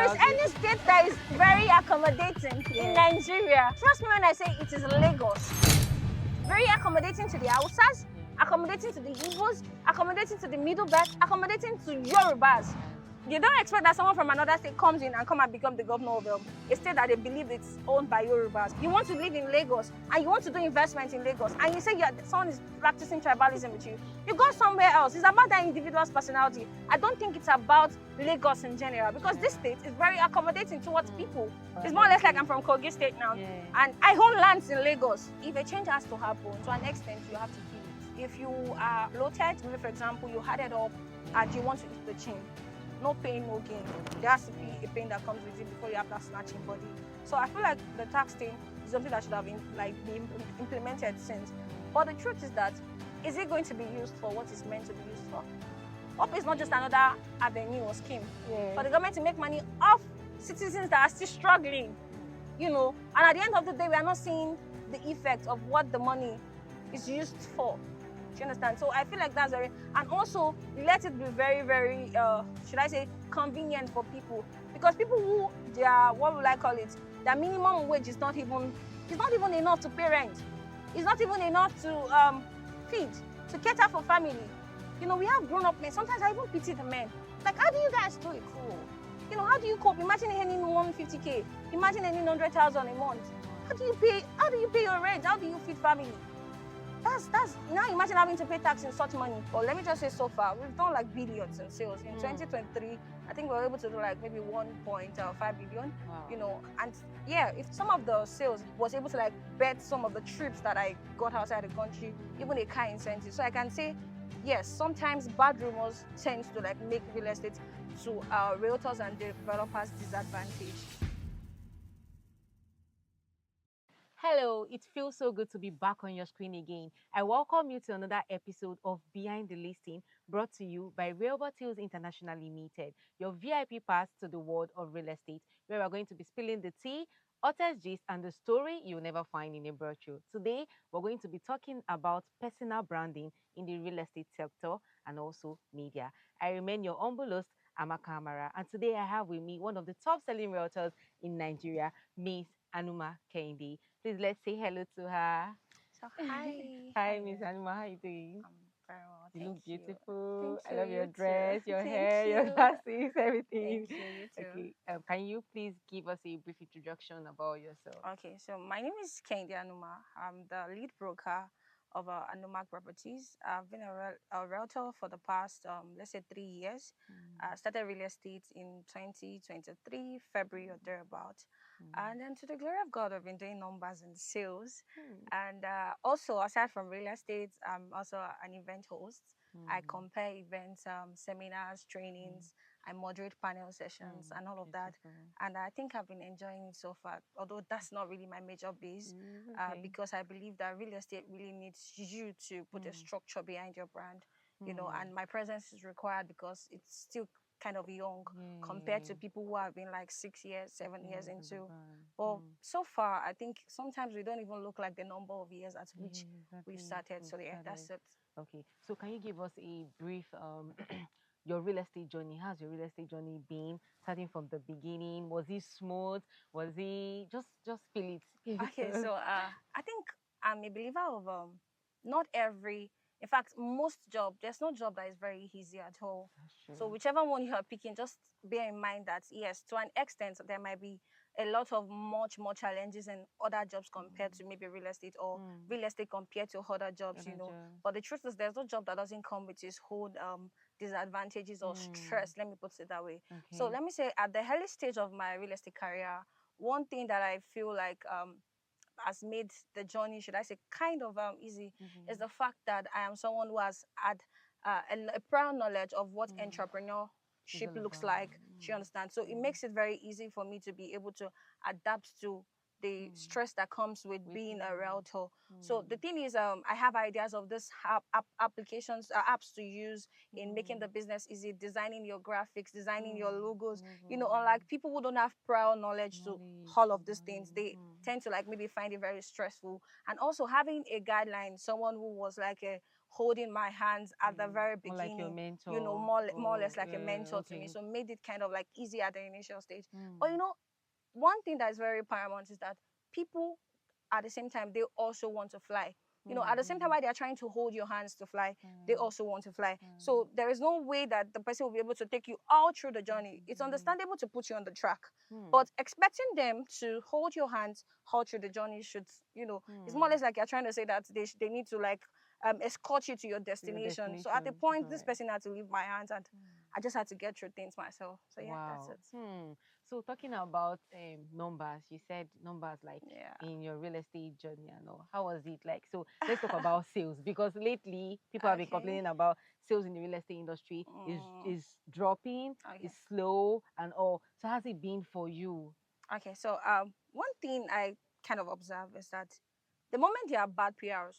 is any state that is very accommodating in Nigeria. Trust me when I say it is Lagos. Very accommodating to the Hausas, accommodating to the Igbos, accommodating to the Middle Belt, accommodating to Yorubas. You don't expect that someone from another state comes in and come and become the governor of a state that they believe it's owned by Yorubas. You want to live in Lagos and you want to do investment in Lagos and you say someone is practicing tribalism with you. You go somewhere else. It's about that individual's personality. I don't think it's about Lagos in general because this state is very accommodating towards people. It's more or less like I'm from Kogi State now and I own lands in Lagos. If a change has to happen, to an extent, you have to feel it. If you are bloated, for example, you had it up and you want to eat the chin, no pain, no gain. There has to be a pain that comes with it before you have that snatching body. So I feel like the tax thing is something that should have been implemented since. But the truth is that, is it going to be used for what it's meant to be used for? Hope is not just another avenue or scheme for the government to make money off citizens that are still struggling, you know. And at the end of the day, we are not seeing the effect of what the money is used for. Do you understand? So I feel like that's very, and also let it be very, very, should I say, convenient for people, because people who they are, what will I call it? Their minimum wage is not even enough to pay rent. It's not even enough to feed, to cater for family. You know, we have grown-up men. Sometimes I even pity the men. Like, how do you guys do it? You know, how do you cope? Imagine earning 150K. Imagine earning 100,000 a month. How do you pay your rent? How do you feed family? That's now imagine having to pay tax in such money. But let me just say, so far we've done like billions in sales. In 2023, I think we were able to do like maybe 1.5 billion. Wow. You know, and yeah, if some of the sales was able to like bet some of the trips that I got outside the country, even a car incentive. So I can say, yes, sometimes bad rumors tends to like make real estate to realtors and developers disadvantage. Hello, it feels so good to be back on your screen again. I welcome you to another episode of Behind the Listing, brought to you by Realbot Hills International Limited, your VIP pass to the world of real estate, where we're going to be spilling the tea, hottest gist, and the story you'll never find in a brochure. Today, we're going to be talking about personal branding in the real estate sector and also media. I remain your humble host, ANUMAK, and today I have with me one of the top-selling realtors in Nigeria, Miss ANUMAK. Please let's say hello to her. So hi. Hi, Miss ANUMAK. How are you doing? I'm very well. You look you. beautiful. Thank I you. love your You dress, too. your Thank hair, your you. glasses, everything. Thank you. You too. Okay. Can you please give us a brief introduction about yourself? Okay. So my name is Kendi Anuma. I'm the lead broker of ANUMAK Properties. I've been a realtor for the past, let's say, 3 years. I started real estate in 2023, February or thereabout. And then to the glory of God, I've been doing numbers and sales. And also, aside from real estate, I'm also an event host. I compare events, seminars, trainings. I moderate panel sessions and all of that. And I think I've been enjoying it so far, although that's not really my major base, because I believe that real estate really needs you to put a structure behind your brand, you know, and my presence is required because it's still kind of young compared to people who have been like 6 years, 7 years into. Well, so far, I think sometimes we don't even look like the number of years at which we've started. So yeah, that's it. Okay, so can you give us a brief your real estate journey? How's your real estate journey been, starting from the beginning? Was it smooth? Was it just feel it? Okay, so I think I'm a believer of not every, in fact, most job, there's no job that is very easy at all. So whichever one you are picking, just bear in mind that yes, to an extent, there might be a lot of much more challenges in other jobs compared to maybe real estate, or real estate compared to other jobs, you know. But the truth is, there's no job that doesn't come with its own disadvantages or stress. Let me put it that way. So let me say, at the early stage of my real estate career, one thing that I feel like has made the journey, should I say, kind of easy, is the fact that I am someone who has had a prior knowledge of what entrepreneurship looks like. Do you understand? So it makes it very easy for me to be able to adapt to the stress that comes with being a realtor. So the thing is, I have ideas of this applications, apps to use in making the business easy, designing your graphics, designing your logos. You know, unlike people who don't have prior knowledge to all of these things, they tend to like maybe find it very stressful. And also having a guideline, someone who was like a holding my hands at the very More like your beginning, mentor. you know, more or less like a Yeah, mentor to me. okay. So made it kind of like easy at the initial stage. But Mm. you know, one thing that is very paramount is that people at the same time they also want to fly. You know, at the same time while they are trying to hold your hands to fly, they also want to fly. So there is no way that the person will be able to take you all through the journey. It's understandable to put you on the track, but expecting them to hold your hands all through the journey should, you know, it's more or less like you're trying to say that they need to like escort you to your destination. So at the point, this person had to leave my hands, and I just had to get through things myself. So yeah, Wow. that's it. So talking about numbers, you said numbers like Yeah. in your real estate journey and all. How was it like? So let's talk about sales, because lately people have been Okay. complaining about sales in the real estate industry is dropping, Okay. is slow and all. So how's it been for you? Okay. So one thing I kind of observe is that the moment there are bad PRs,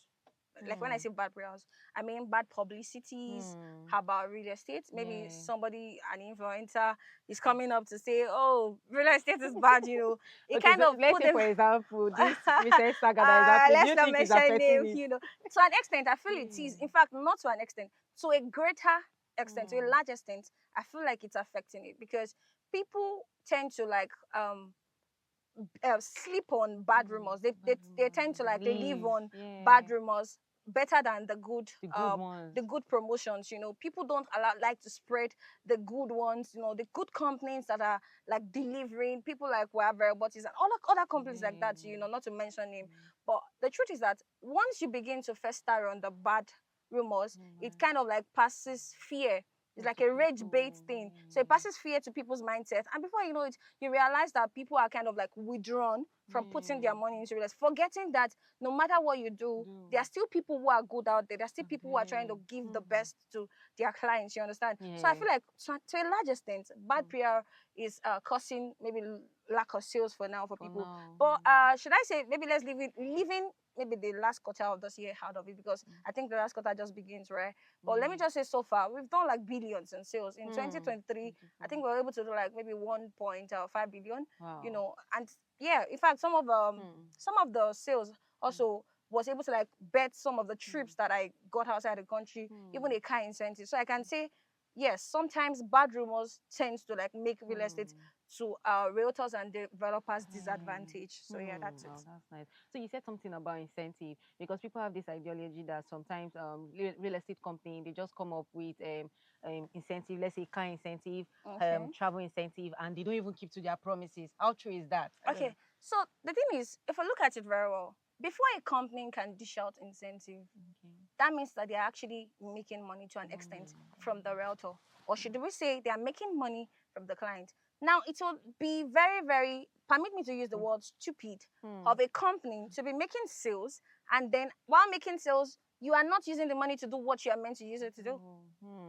like when I say bad PRs, I mean bad publicities about real estate. Maybe Yeah. somebody, an influencer, is coming up to say, "Oh, real estate is bad," you know. It Okay, kind so of let's put say them. for example, this recent saga that is happening, do Let's you not think it's mention affecting names, it? you know. To an extent, I feel it is. In fact, not to an extent, to a greater extent, to a large extent, I feel like it's affecting it because people tend to like sleep on bad rumors. They tend to like they live Believe, on bad yeah, rumors better than the good ones. the good promotions. You know, people don't like to spread the good ones. You know, the good companies that are like delivering people like wherever robotics and all the other companies like that. You know, not to mention name, but the truth is that once you begin to fester on the bad rumors, it kind of like passes fear. It's like a rage bait thing. So it passes fear to people's mindset. And before you know it, you realize that people are kind of like withdrawn from putting their money into real estate, forgetting that no matter what you do, there are still people who are good out there. There are still people who are trying to give the best to their clients, you understand? So I feel like to a large extent, bad PR is causing maybe lack of sales for now for people. But should I say maybe let's leaving maybe the last quarter of this year out of it because I think the last quarter just begins, right? But let me just say so far, we've done like billions in sales. In 2023, I think we were able to do like maybe 1.5 billion, you know, and yeah, in fact, some of the sales also was able to like bet some of the trips that I got outside the country, even a car incentive. So I can say, yes, sometimes bad rumors tends to like make real estate to realtors and developers disadvantage. So yeah, that's it. Wow, that's nice. So you said something about incentive because people have this ideology that sometimes real estate company they just come up with incentive, let's say car incentive, Okay. travel incentive, and they don't even keep to their promises. How true is that? I don't know. Okay. So the thing is, if I look at it very well, before a company can dish out incentive, that means that they're actually making money to an extent from the realtor. Or should we say they are making money from the client? Now, it will be very, very, permit me to use the word stupid, of a company to be making sales, and then while making sales, you are not using the money to do what you are meant to use it to do.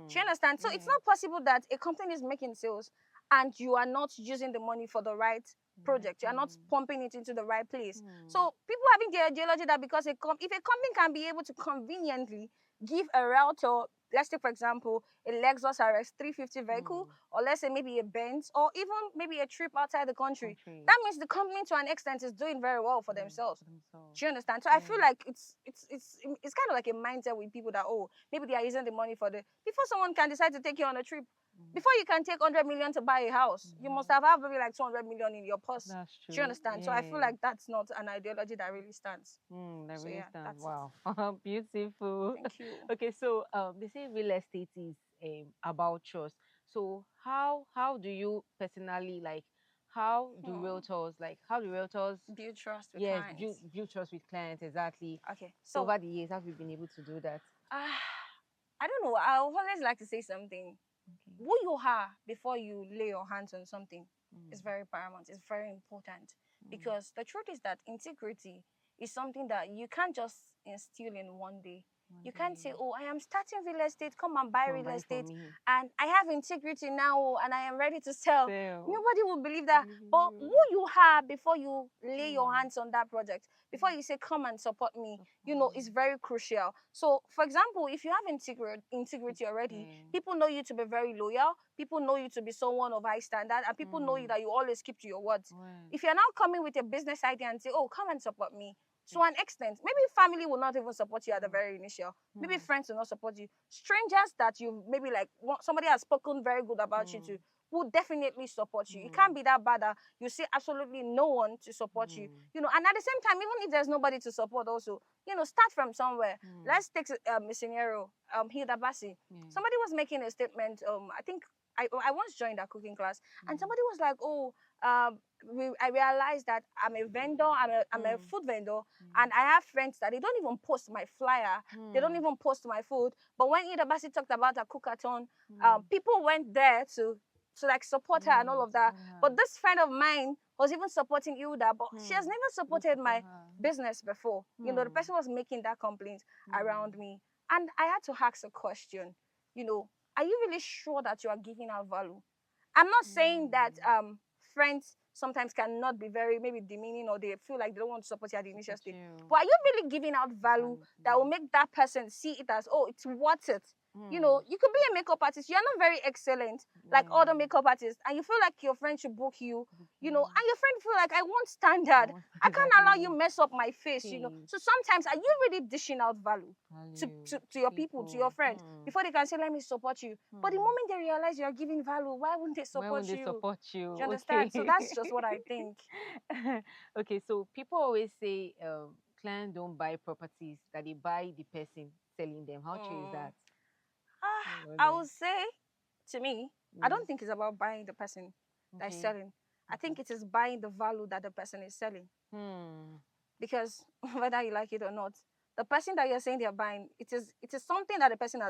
Do you understand? So it's not possible that a company is making sales and you are not using the money for the right project. You are not pumping it into the right place. So people having the ideology that because if a company can be able to conveniently give a realtor, let's take for example a Lexus RX 350 vehicle, or let's say maybe a Benz, or even maybe a trip outside the country, that means the company to an extent is doing very well for themselves. Do you understand? So I feel like it's kind of like a mindset with people that, oh, maybe they are using the money for the before someone can decide to take you on a trip. Before you can take 100 million to buy a house, you must have maybe like 200 million in your purse. That's true. Do you understand? So I feel like that's not an ideology that really stands. That So really yeah, stands. that's it. Wow, beautiful. Thank you. Okay, so they say real estate is about trust. So how do you personally like? How do realtors Build trust with yes build clients. build trust with clients exactly? Okay, So so over the years, have you been able to do that? uh, I don't know. I always like to say something. Okay. Who you are before you lay your hands on something is very paramount. It's very important because the truth is that integrity is something that you can't just instill in one day. You can't say, oh, I am starting real estate, come and buy Come real buy for estate, me. and I have integrity now and I am ready to sell. Sell. Nobody will believe that. But who you are before you lay your hands on that project, before you say, come and support me, you know, is very crucial. So, for example, if you have integrity already, people know you to be very loyal, people know you to be someone of high standard, and people know you that you always keep to your words. If you're now coming with a business idea and say, oh, come and support me, to an extent. Maybe family will not even support you at the very initial. Maybe friends will not support you. Strangers that you maybe like somebody has spoken very good about you to will definitely support you. It can't be that bad that you see absolutely no one to support you. You know, and at the same time, even if there's nobody to support also, you know, start from somewhere. Let's take a scenario. Hilda Bassi. Somebody was making a statement. I think I once joined a cooking class, and somebody was like, "Oh, I realized that I'm a vendor. I'm a food vendor, and I have friends that they don't even post my flyer. They don't even post my food. But when Ida Basi talked about a cookathon, people went there to like support her and all of that. But this friend of mine was even supporting Hilda, but she has never supported my business before. You know, the person was making that complaint around me, and I had to ask a question. You know, are you really sure that you are giving out value? I'm not saying that friends sometimes cannot be very maybe demeaning, or they feel like they don't want to support you at the initial stage. But are you really giving out value that will make that person see it as, oh, it's worth it? You know, you could be a makeup artist. You're not very excellent like other makeup artists, and you feel like your friend should book you, you know, and your friend feel like, I want standard. I can't allow you mess up my face, you know. So sometimes, are you really dishing out value to your people, to your friends, before they can say, let me support you? But the moment they realize you're giving value, why wouldn't they support you? Do you understand? So that's just what I think. Okay, so people always say clients don't buy properties, that they buy the person selling them. How true is that? I would say, to me, I don't think it's about buying the person that is selling. I think it is buying the value that the person is selling. Because whether you like it or not, the person that you're saying they're buying, it is something that the person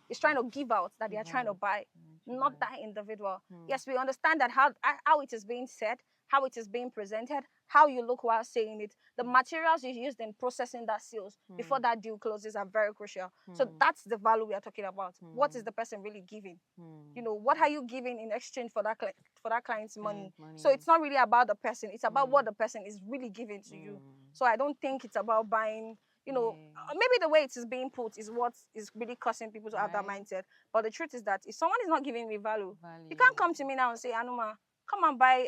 is trying to give out, that they are trying to buy, not that individual. Yes, we understand that how it is being said, how it is being presented, how you look while saying it, the materials you used in processing that sales before that deal closes are very crucial. So that's the value we are talking about. What is the person really giving? You know, what are you giving in exchange for that client's money? So it's not really about the person, it's about what the person is really giving to you. So I don't think it's about buying. You know, maybe the way it is being put is what is really causing people to have that mindset. But the truth is that if someone is not giving me value, you can't come to me now and say, Anuma, come and buy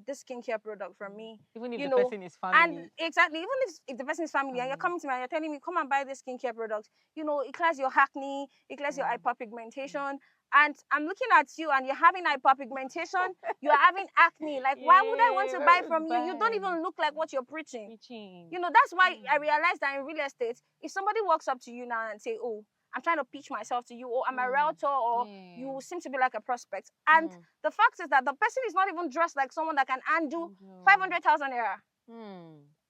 this skincare product from me. Even if the person is family. And exactly, even if the person is family, and you're coming to me and you're telling me, come and buy this skincare product, you know, it clears your acne, it clears your hyperpigmentation. And I'm looking at you and you're having hyperpigmentation, you're having acne. Like, why would I want to buy from you? You don't even look like what you're preaching. You know, that's why I realized that in real estate, if somebody walks up to you now and say, oh, I'm trying to pitch myself to you, or I'm a realtor, or you seem to be like a prospect. And the fact is that the person is not even dressed like someone that can undo 500,000 naira.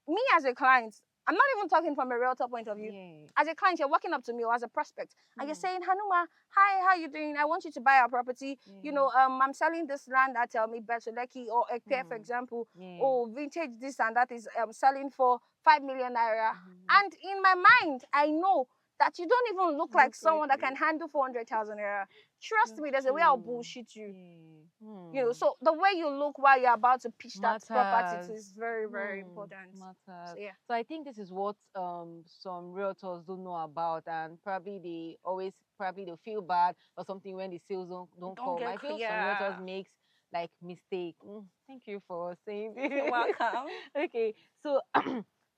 Me as a client, I'm not even talking from a realtor point of view. As a client, you're walking up to me, or as a prospect, and you're saying, Hanuma, hi, how you doing? I want you to buy our property. You know, I'm selling this land at Betuleki or Ekpe, for example. Oh, vintage this and that is selling for 5 million naira. And in my mind, I know that you don't even look like someone that can handle 400,000 naira. Trust me, there's a way I'll bullshit you. You know, so the way you look while you're about to pitch that property is very, very important. So, yeah. So I think this is what some realtors don't know about, and probably they'll feel bad or something when the sales don't come. I feel some realtors makes like mistake. Thank you for saying this. You're welcome. Okay, so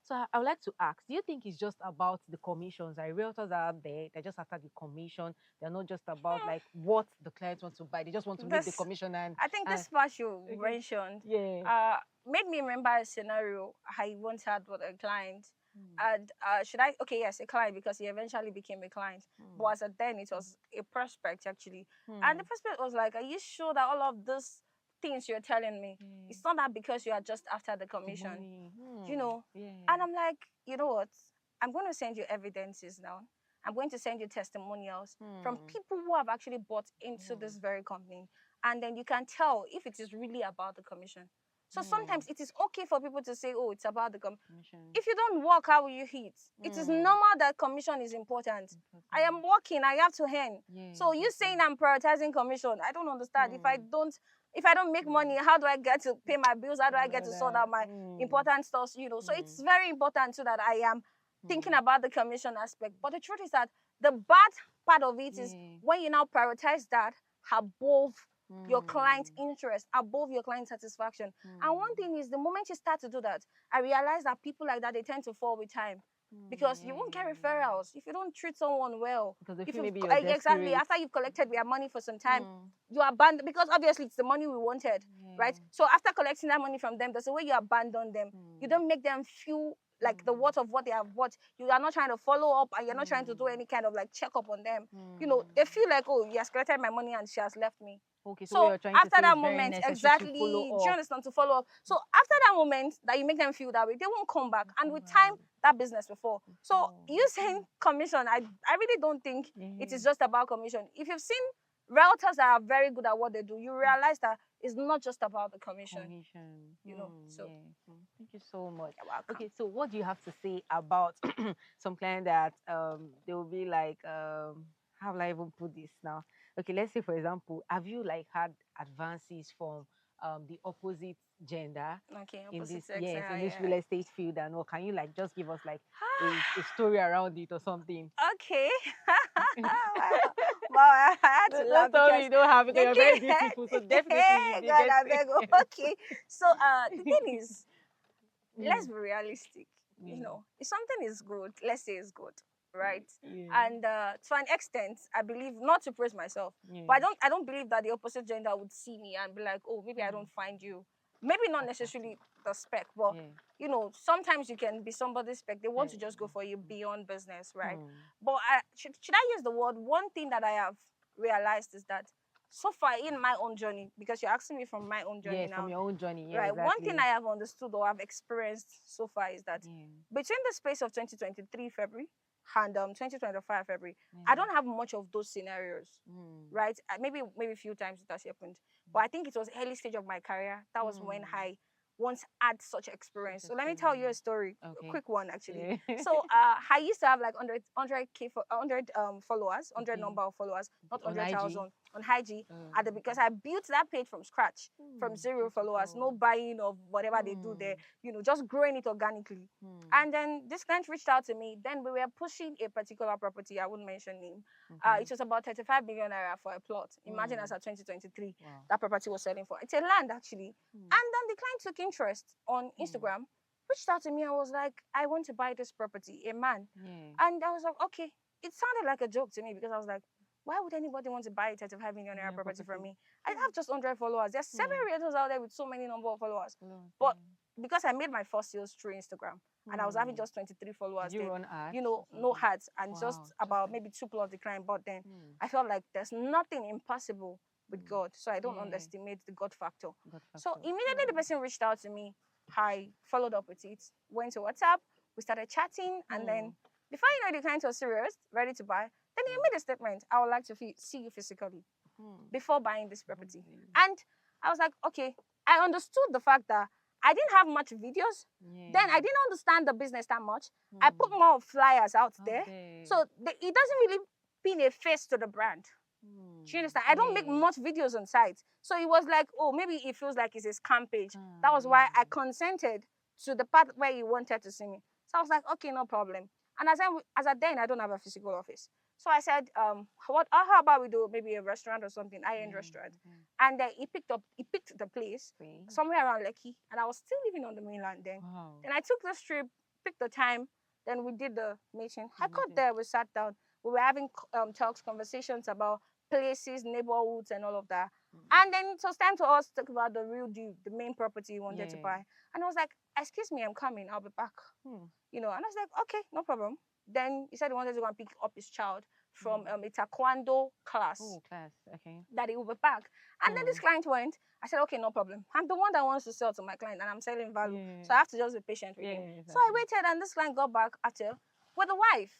so I would like to ask, do you think it's just about the commissions? Like, realtors are out there, they're just after the commission. They're not just about like what the clients want to buy. They just want to make the commission. And I think this part you mentioned made me remember a scenario I once had with a client. And a client, because he eventually became a client. But as at then, it was a prospect actually. And the prospect was like, are you sure that all of this things you're telling me, it's not that because you are just after the commission, you know? And I'm like, you know what, I'm going to send you evidences now. I'm going to send you testimonials from people who have actually bought into this very company, and then you can tell if it is really about the commission. So sometimes it is okay for people to say, oh, it's about the commission. If you don't work, how will you eat? It is normal that commission is important. I am working, I have to earn. So you saying I'm prioritizing commission, I don't understand. If I don't make money, how do I get to pay my bills? How do I get to sort out my important stuff? You know, so it's very important so that I am thinking about the commission aspect. But the truth is that the bad part of it is when you now prioritize that above your client interest above your client satisfaction. And one thing is, the moment you start to do that, I realize that people like that, they tend to fall with time. Because you won't get referrals if you don't treat someone well. Because they If feel you maybe you're exactly desperate. after you've collected their money for some time, you abandon, because obviously it's the money we wanted, right? So after collecting that money from them, there's a way you abandon them. You don't make them feel like the worth of what they have bought. You are not trying to follow up, and you're not trying to do any kind of like checkup on them. You know, they feel like, oh, he has collected my money and she has left me. Okay, so So what you're trying to after say that is very moment, necessary exactly, to follow do you up. understand, to follow up? So after that moment that you make them feel that way, they won't come back. And with time, that business will fall. So you saying commission, I really don't think it is just about commission. If you've seen realtors that are very good at what they do, you realize that it's not just about the commission. You know, so thank you so much. you're welcome. Okay, so what do you have to say about some client that they will be like, how will I even put this now? Okay, let's say for example, have you like had advances from the opposite gender Okay, in opposite this sex, in this yeah. real estate field, and or can you like just give us like a story around it or something? Okay. Wow, I had to laugh Don't tell me because you don't have it, the because you're very thing, beautiful, so definitely you did God, get I it. beg you. Okay. So the thing is, let's be realistic. You know, if something is good, let's say it's good, right? And to an extent, I believe, not to praise myself, but I don't believe that the opposite gender would see me and be like, oh, maybe I don't find you. Maybe not necessarily the spec, but you know, sometimes you can be somebody's spec. They want to just go for you beyond business, right? But should I use the word? One thing that I have realized is that so far in my own journey, because you're asking me from my own journey now, from your own journey, right? exactly. One thing I have understood or have experienced so far is that between the space of 2023 February and 2025 February, I don't have much of those scenarios, right? Maybe a few times it has happened, but I think it was early stage of my career. That was when I once had such experience. So let me tell you a story, a quick one actually. So I used to have like 100k for 100 followers, 100 number of followers, not On 100,000 IG? on IG because I built that page from scratch, from zero followers, no buying of whatever they do there, you know, just growing it organically. And then this client reached out to me. Then we were pushing a particular property. I wouldn't mention name. It was about 35 million naira for a plot. Imagine as of 2023, that property was selling for. It's a land actually. And then the client took interest on Instagram, reached out to me and was like, I want to buy this property, a man. And I was like, okay. It sounded like a joke to me because I was like, why would anybody want to buy a 35 million naira property from me? I have just 100 followers. There's several realtors out there with so many number of followers. But because I made my first sales through Instagram and I was having just 23 followers, Did you run ads, you know, no ads, and just about maybe 2 plus decline. But then I felt like there's nothing impossible with God. So I don't underestimate the God factor. So immediately the person reached out to me. I followed up with it, went to WhatsApp, we started chatting, and then before you know, the client was serious, ready to buy. Then he made a statement, I would like to see you physically before buying this property. And I was like, okay, I understood the fact that I didn't have much videos. Then I didn't understand the business that much. I put more flyers out there. So it doesn't really pin a face to the brand. Do you understand? I don't make much videos on site. So it was like, oh, maybe it feels like it's a scam page. That was why I consented to the part where he wanted to see me. So I was like, okay, no problem. And as at then, I don't have a physical office. So I said, how about we do maybe a restaurant or something, high-end restaurant. And he picked the place somewhere around Lekki. And I was still living on the mainland then. Then I took the trip, picked the time, then we did the meeting. I got there, we sat down. We were having conversations about places, neighborhoods, and all of that. And then it was time to us talk about the real deal, the main property we wanted to buy. And I was like, excuse me, I'm coming, I'll be back. You know, and I was like, okay, no problem. Then he said he wanted to go and pick up his child from a taekwondo class. That he will be back. And then this client went. I said, okay, no problem. I'm the one that wants to sell to my client and I'm selling value. So I have to just be patient with him. Exactly. So I waited and this client got back after with the wife.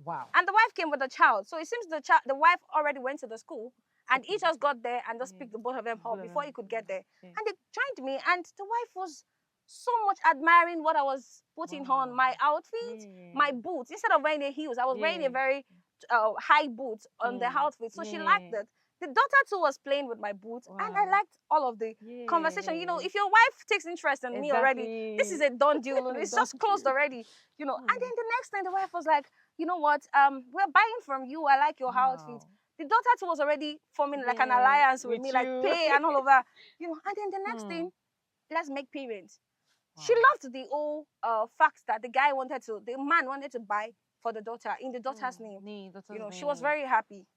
Wow. And the wife came with the child. So it seems the wife already went to the school and he just got there and just picked the both of them up before he could get there. And they joined me and the wife was so much admiring what I was putting on, my outfit, my boots. Instead of wearing a heels, I was wearing a very high boot on the outfit. So she liked it. The daughter too was playing with my boots and I liked all of the conversation. You know, if your wife takes interest in me already, this is a done deal. It's just closed already, you know. And then the next thing the wife was like, you know what, we're buying from you. I like your outfit. The daughter too was already forming like an alliance with me, like you. play and all of that, you know. And then the next thing, let's make parents. She loved the whole fact that the man wanted to buy for the daughter in the daughter's name. You know, she was very happy.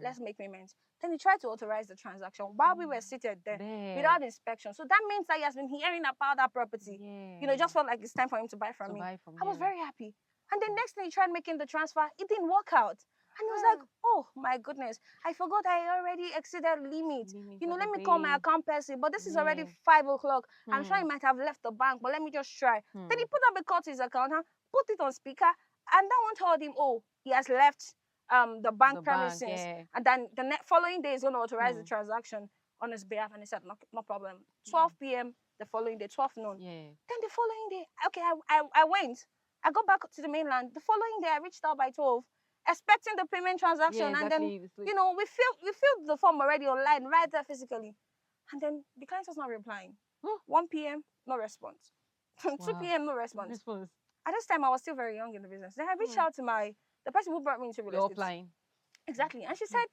Let's make payments. Then he tried to authorize the transaction while we were seated there without inspection. So that means that he has been hearing about that property. You know, it just felt like it's time for him to buy from me. I was very happy. And the next thing he tried making the transfer, it didn't work out. And he was like, oh my goodness, I forgot I already exceeded limit. You know, let me call my account person, but this is already 5 o'clock. I'm sure he might have left the bank, but let me just try. Then he put up a call to his account, put it on speaker, and that one told him, oh, he has left the bank premises. And then the following day is going to authorize the transaction on his behalf. And he said, no problem. 12 p.m. the following day, 12 noon. Then the following day, okay, I went. I got back to the mainland. The following day, I reached out by 12, expecting the payment transaction. And then, you know, we filled the form already online, right there physically. And then the client was not replying. 1 p.m., no response. 2 p.m., no response. At this time, I was still very young in the business. Then I reached out to the person who brought me into real estate. Exactly. And she said,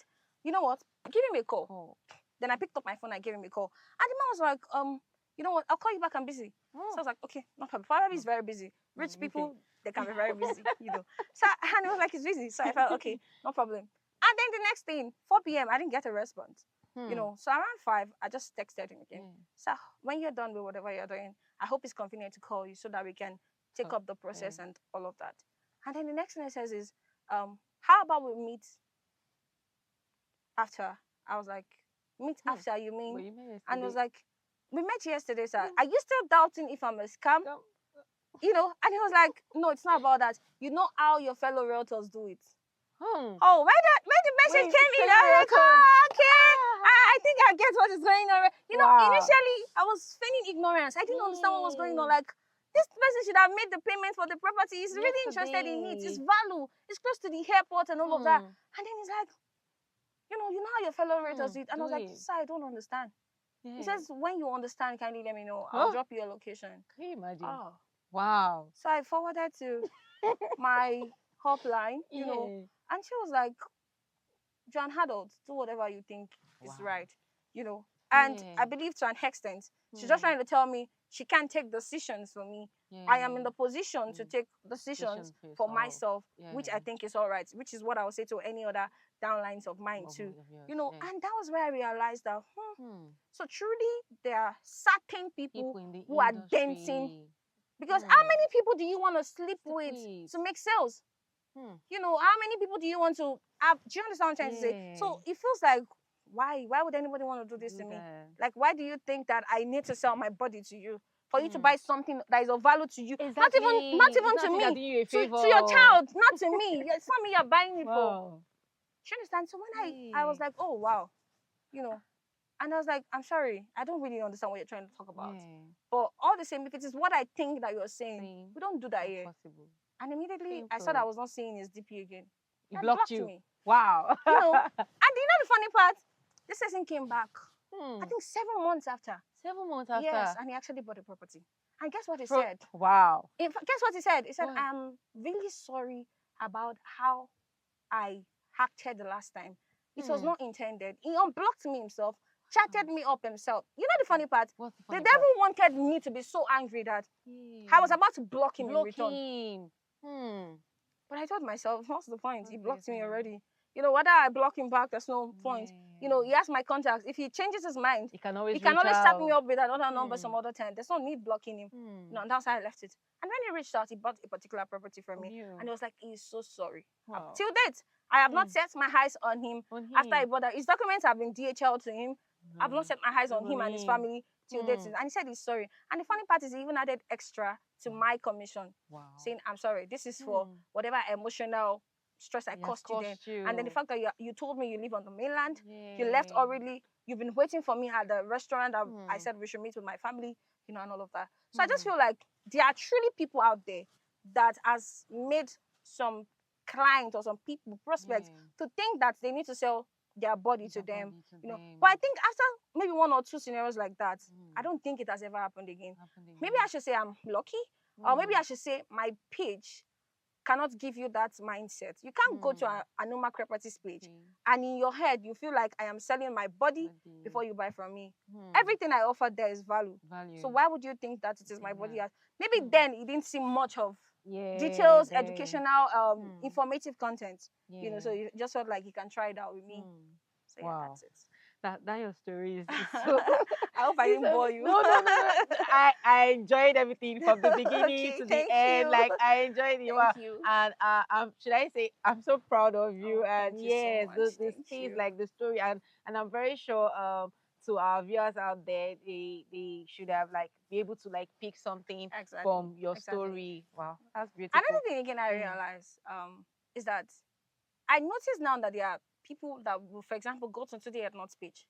you know what, give him a call. Then I picked up my phone, I gave him a call. And the man was like, you know what, I'll call you back, I'm busy. So I was like, okay, no problem. Probably he's very busy. Rich people, they can be very busy, you know. So, and it was like, he's busy. So I felt, okay, no problem. And then the next thing, 4 p.m., I didn't get a response. You know, so around 5, I just texted him again. So when you're done with whatever you're doing, I hope it's convenient to call you so that we can take up the process and all of that. And then the next thing he says is, how about we meet after? I was like, meet after, you mean? And he was like, we met yesterday, sir. Are you still doubting if I'm a scam? You know, and he was like, no, it's not about that. You know how your fellow realtors do it. Oh, when the message came in, I was like, oh, okay. I think I get what is going on. You know, initially, I was feigning ignorance. I didn't understand what was going on. Like, this person should have made the payment for the property. He's really interested in it. It's value. It's close to the airport and all of that. And then he's like, you know how your fellow realtors do it. And I was like, sir, I don't understand. He says, when you understand, kindly let me know. I'll drop your location. Can you imagine? Oh. Wow. So I forwarded to my hotline, you know, and she was like, John Haddle, do whatever you think is right, you know. And I believe to an extent, she's just trying to tell me she can't take decisions for me. I am in the position to take decisions for myself, which I think is all right, which is what I would say to any other downlines of mine too. You know, and that was where I realized that, so truly there are certain people who are denting. Because how many people do you want to sleep with to make sales? You know, how many people do you want to have? Do you understand what I'm trying to say? So it feels like, why would anybody want to do this to me? Like, why do you think that I need to sell my body to you for you to buy something that is of value to you? Not even to me, to your child, not to me. It's not me you're buying it for. Do you understand? So when I was like, oh wow, you know, and I was like, I'm sorry, I don't really understand what you're trying to talk about. But all the same, if it is what I think that you're saying, we don't do that here. And immediately I saw that I was not seeing his DP again. He blocked you. Me. Wow. You know, and you know the funny part? This person came back. I think 7 months after. 7 months after? Yes, and he actually bought the property. And guess what he said? Wow. Guess what he said? He said, I'm really sorry about how I acted the last time. It was not intended. He unblocked me himself, chatted me up himself. You know the funny part? The devil wanted me to be so angry that I was about to block him in return. But I told myself, what's the point? He blocked me already. You know, whether I block him back, there's no point. You know, he has my contacts. If he changes his mind, he can always tap me up with another number some other time. There's no need blocking him. No, and that's how I left it. And when he reached out, he bought a particular property from me. And he was like, he's so sorry. Till date, I have not set my eyes on him after I bought that. His documents have been DHL to him. I've not set my eyes on him and his family till date. And he said he's sorry. And the funny part is he even added extra to my commission, saying, I'm sorry, this is for whatever emotional stress I caused you then. And then the fact that you told me you live on the mainland, you left already, you've been waiting for me at the restaurant that I said we should meet with my family, you know, and all of that. So I just feel like there are truly people out there that has made some clients or some people, prospects, to think that they need to sell their body to them, you know. But I think after maybe 1 or 2 scenarios like that, I don't think it has ever happened again. Maybe I should say I'm lucky, or maybe I should say my page cannot give you that mindset. You can't go to an ANUMAK properties page and in your head you feel like I am selling my body before you buy from me. Everything I offer there is value. So why would you think that it is my body? Maybe then it didn't see much of details, educational, informative content. You know, so you just felt like you can try it out with me. So yeah, that's it. That your story is so. I hope I didn't bore you. No. I enjoyed everything from the beginning to the end. Like I enjoyed it. Thank you. And should I say I'm so proud of you. And thank you yes, so much. the space, like the story, and I'm very sure to our viewers out there, they should have like be able to like pick something from your story. Wow, that's beautiful. Another thing again I realized is that I noticed now that there are people that will, for example, go to the Not page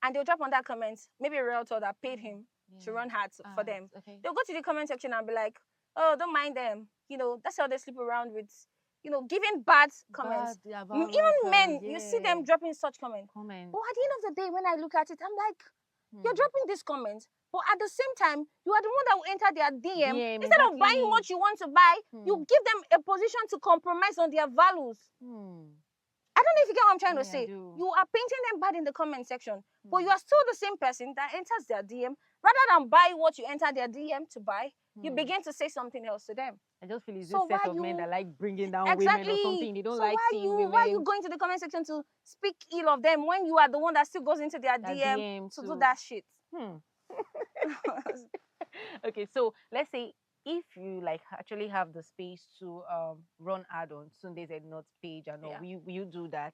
and they'll drop on that comment, maybe a realtor that paid him to run ads for them. They'll go to the comment section and be like, oh, don't mind them. You know, that's how they sleep around with, you know, giving bad comments. Even men, you see them dropping such comments. But at the end of the day, when I look at it, I'm like, you're dropping this comment, but at the same time, you are the one that will enter their DM. Instead of buying what you want to buy, you give them a position to compromise on their values. I don't know if you get what I'm trying to say. You are painting them bad in the comment section, but you are still the same person that enters their DM. Rather than buy what you enter their DM to buy, you begin to say something else to them. I just feel it's this set of men that like bringing down women or something. They don't like seeing women. Why are you going to the comment section to speak ill of them when you are the one that still goes into their DM to do that shit? Okay, so let's say if you like actually have the space to run ad on Sundays at Not page and all, will you do that?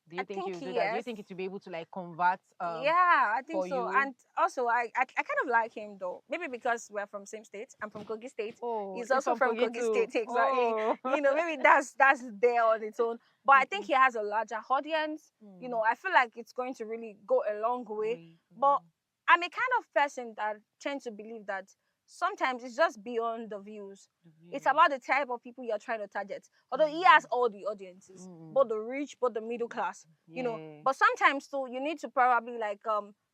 Do you think you do that? Do you think it will be able to like convert? Yeah, I think so. You? And also, I kind of like him though. Maybe because we're from same state. I'm from Kogi State. He's also from Kogi State. Exactly. You know, maybe that's there on its own. But I think he has a larger audience. You know, I feel like it's going to really go a long way. But I'm a kind of person that tends to believe that sometimes it's just beyond the views. It's about the type of people you're trying to target. Although he has all the audiences, both the rich, both the middle class, you know. But sometimes too, you need to probably like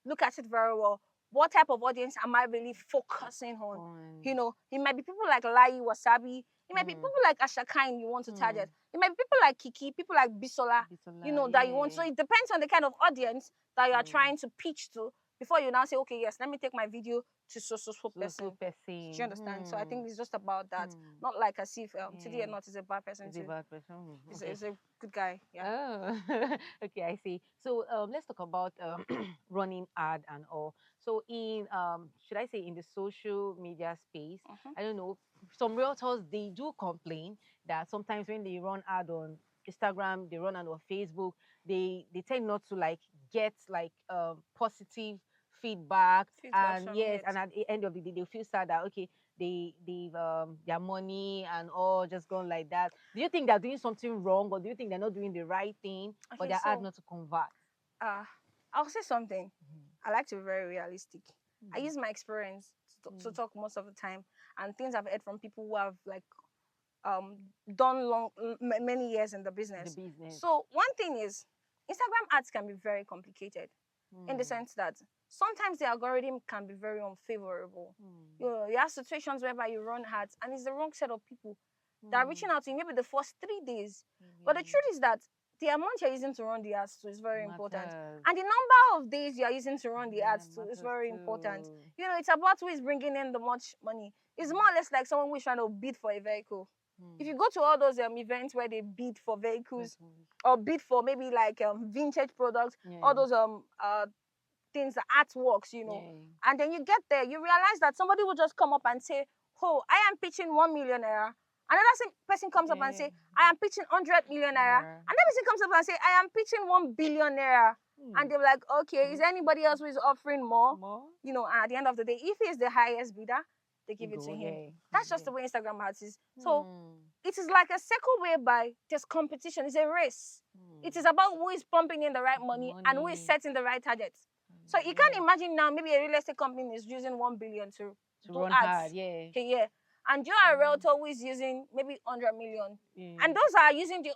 look at it very well. What type of audience am I really focusing on? You know, it might be people like Lai Wasabi. It might be people like Ashakain you want to target. It might be people like Kiki, people like Bisola, you know, that you want. So it depends on the kind of audience that you are trying to pitch to before you now say, okay, yes, let me take my video to so person. Do you understand? So I think it's just about that. Not like as if Today Not is a bad person. It's a bad person. He's a good guy. Yeah. Oh, okay, I see. So let's talk about running ad and all. So in should I say in the social media space, I don't know, some realtors, they do complain that sometimes when they run ad on Instagram, they run ad on Facebook, they tend not to like get like positive feedback and and at the end of the day they feel sad that okay they've their money and all just gone like that. Do you think they're doing something wrong, or do you think they're not doing the right thing, but they're ad not to convert? I'll say something. I like to be very realistic. I use my experience to talk most of the time, and things I've heard from people who have like done many years in the business. So one thing is, Instagram ads can be very complicated in the sense that sometimes the algorithm can be very unfavorable. You know, you have situations whereby you run ads and it's the wrong set of people that are reaching out to you maybe the first 3 days. But the truth is that the amount you're using to run the ads too is very important. And the number of days you're using to run the ads too is very important. You know, it's about who is bringing in the much money. It's more or less like someone who's trying to bid for a vehicle. If you go to all those events where they bid for vehicles or bid for maybe like vintage products, all those things, the artworks, you know, and then you get there, you realize that somebody will just come up and say, oh, I am pitching 1 million naira. Another person comes up and say, I am pitching 100 million naira. Another person comes up and say, I am pitching 1 billion naira. And they're like, okay, is there anybody else who is offering more? You know, and at the end of the day, if he's the highest bidder, they give it to him. That's just the way Instagram ads is. So it is like a circle whereby there's competition. It's a race. It is about who is pumping in the right money and who is setting the right targets. So you can't imagine now maybe a real estate company is using 1 billion to do run ads. hard, And you are a realtor who is using maybe 100 million. And those are using the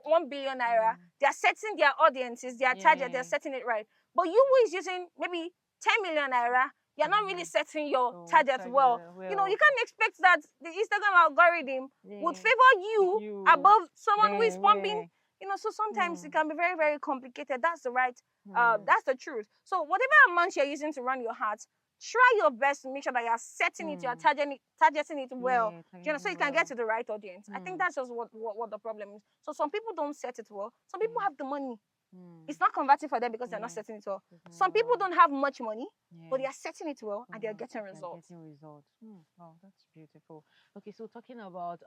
1 billion naira. They are setting their audiences, their target, they're setting it right. But you who is using maybe 10 million naira, You're not really setting your Oh, target well. You know, you can't expect that the Instagram algorithm would favor you above someone who is pumping. You know, so sometimes it can be very, very complicated. That's the right, that's the truth. So whatever amount you're using to run your ads, try your best to make sure that you're setting it, you're targeting it well, you know, so you can get to the right audience. I think that's just what the problem is. So some people don't set it well. Some people have the money. It's not converting for them because they're not setting it well. Some people don't have much money, but they are setting it well and they're getting results. Oh, that's beautiful. Okay, so talking about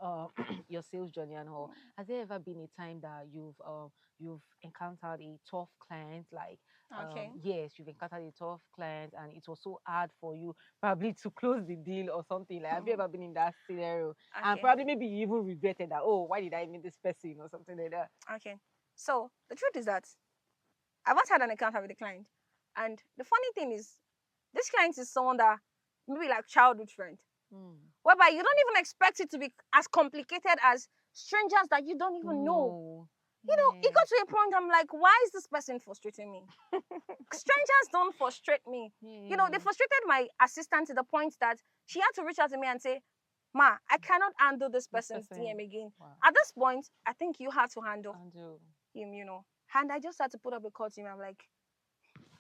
your sales journey and all, has there ever been a time that you've encountered a tough client? Like, yes, you've encountered a tough client and it was so hard for you probably to close the deal or something. Like, have you ever been in that scenario? And probably maybe you even regretted that, oh, why did I meet this person or something like that? Okay. So the truth is that I once had an encounter with a client, and the funny thing is, this client is someone that maybe like childhood friend, whereby you don't even expect it to be as complicated as strangers that you don't even know. You know, it got to a point I'm like, why is this person frustrating me? Strangers don't frustrate me. You know, they frustrated my assistant to the point that she had to reach out to me and say, Ma, I cannot handle this person's DM again. At this point, I think you have to handle him, you know. And I just had to put up a call to him. I'm like,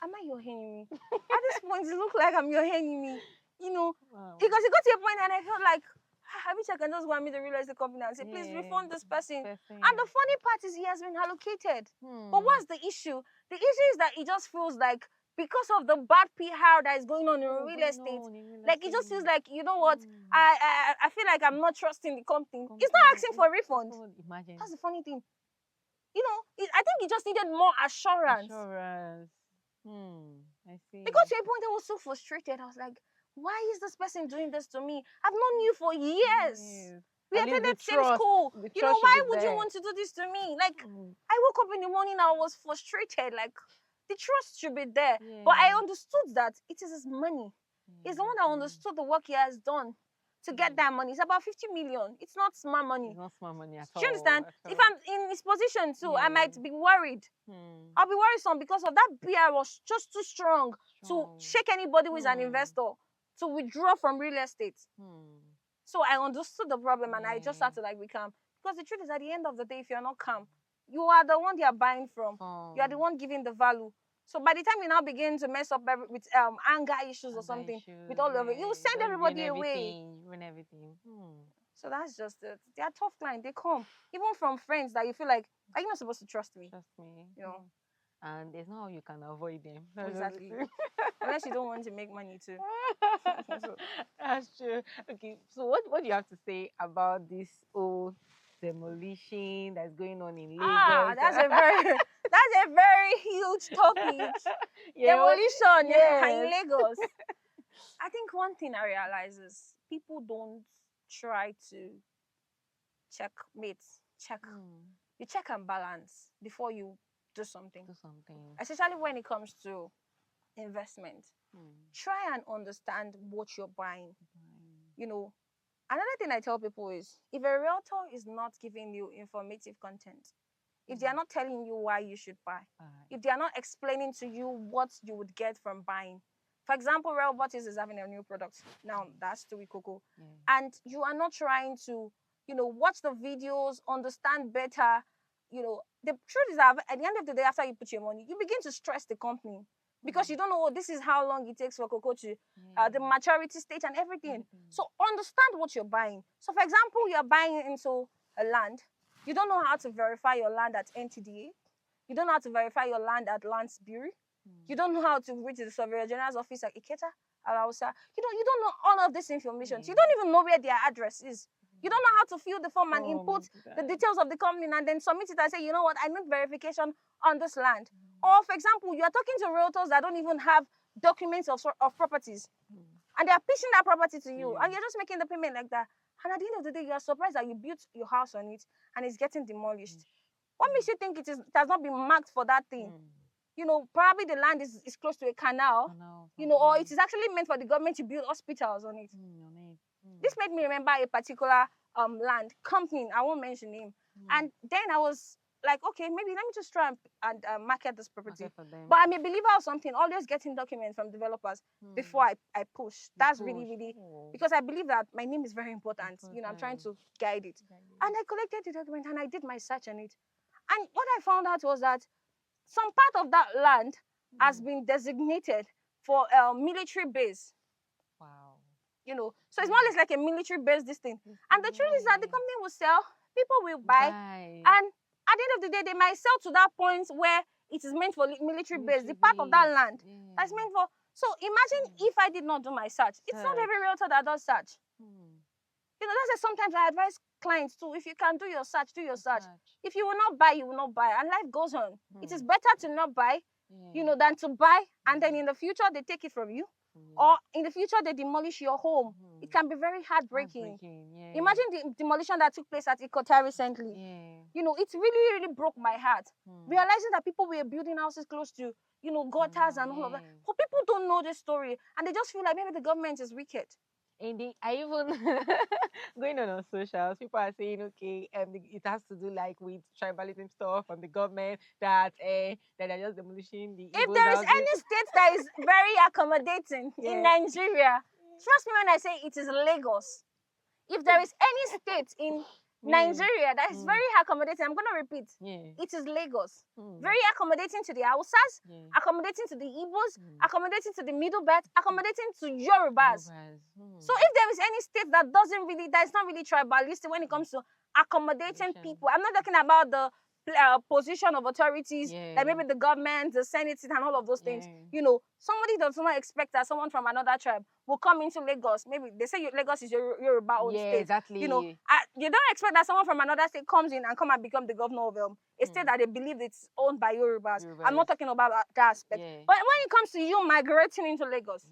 am I your enemy? At this point, it looks like I'm your enemy, you know. Because it got to a point and I felt like, I wish I can just go and meet the real estate company and say, please refund this person. And the funny part is he has been allocated. But what's the issue? The issue is that it just feels like because of the bad PR that is going on in real estate, like it just feels like, you know what, I feel like I'm not trusting the company. It's not asking for a refund. Imagine. That's the funny thing. You know, I think it just needed more assurance. I see. Because to a point I was so frustrated. I was like, why is this person doing this to me? I've known you for years. We attended same school. You know, why would you want to do this to me? Like, I woke up in the morning, I was frustrated. Like, the trust should be there. But I understood that it is his money. He's the one that understood the work he has done to get that money. It's about 50 million. It's not small money. It's not small money at all. Do you understand? If I'm in his position too, I might be worried. I'll be worrisome because of that PR was just too strong to shake anybody who is an investor to withdraw from real estate. So I understood the problem and I just had to like be calm. Because the truth is, at the end of the day, if you're not calm, you are the one they are buying from. You are the one giving the value. So by the time you now begin to mess up with anger issues or something, with all of it, you send everybody away. Ruin everything. So that's just it. They are tough clients. They come even from friends that you feel like, are you not supposed to trust me? Trust me. You know. And there's no how you can avoid them. Exactly. Unless you don't want to make money too. That's true. Okay. So what do you have to say about this old demolition that's going on in Lagos? That's a very huge topic. Demolition in Lagos. I think one thing I realize is people don't try to check. You check and balance before you do something. Especially when it comes to investment. Try and understand what you're buying. You know, another thing I tell people is, if a realtor is not giving you informative content, if they are not telling you why you should buy, if they are not explaining to you what you would get from buying. For example, Robotics is having a new product now, that's Tui Coco. And you are not trying to, you know, watch the videos, understand better. You know, the truth is that at the end of the day, after you put your money, you begin to stress the company because you don't know, this is how long it takes for cocoa to the maturity stage and everything. So understand what you're buying. So for example, you're buying into a land. You don't know how to verify your land at NTDA. You don't know how to verify your land at Lands Bureau. You don't know how to reach the Surveyor General's office at Iketa, Alausa. You don't know all of this information. So you don't even know where their address is. You don't know how to fill the form and input the details of the company and then submit it and say, you know what, I need verification on this land. Or, for example, you are talking to realtors that don't even have documents of properties. And they are pitching that property to you. And you're just making the payment like that. And at the end of the day, you are surprised that you built your house on it and it's getting demolished. What makes you think it has not been marked for that thing? You know, probably the land is close to a canal, you know, or it is actually meant for the government to build hospitals on it. This made me remember a particular land company. I won't mention name. And then I was like, okay, maybe let me just try and market this property. Okay, for them. But I'm a believer of something, always getting documents from developers before I push. That's really, really, because I believe that my name is very important. You know, I'm trying to guide it. And I collected the document and I did my search on it. And what I found out was that some part of that land has been designated for a military base. Wow. You know, so it's more or less like a military base, this thing. And the truth is that the company will sell, people will buy, and at the end of the day, they might sell to that point where it is meant for military base, the part of that land that's meant for. So imagine if I did not do my search. It's not every realtor that does search. You know, that's why sometimes I advise clients too, if you can do your search, do your search. If you will not buy, you will not buy, and life goes on. It is better to not buy, you know, than to buy, and then in the future they take it from you. Or in the future they demolish your home. It can be very heartbreaking. Imagine the demolition that took place at Ikota recently. You know, it really, really broke my heart. Realizing that people were building houses close to, you know, gutters and all of that. But people don't know this story, and they just feel like maybe the government is wicked. And I even going on socials, people are saying, okay, it has to do like with tribalism stuff from the government that they're just demolishing the. If there is any state that is very accommodating in Nigeria, trust me when I say it is Lagos. If there is any state in Nigeria that is very accommodating, I'm going to repeat, it is Lagos. Very accommodating to the Hausas, accommodating to the Igbos, accommodating to the Middle Belt, accommodating to Yorubas. So if there is any state that is not really tribalistic when it comes to accommodating people, I'm not talking about the position of authorities, like maybe the government, the Senate, and all of those things. You know, somebody does not expect that someone from another tribe will come into Lagos. Maybe they say Lagos is your Yoruba own state. Exactly. You know, you don't expect that someone from another state comes in and come and become the governor of a state that they believe it's owned by Yorubas. I'm not talking about that aspect. But when it comes to you migrating into Lagos,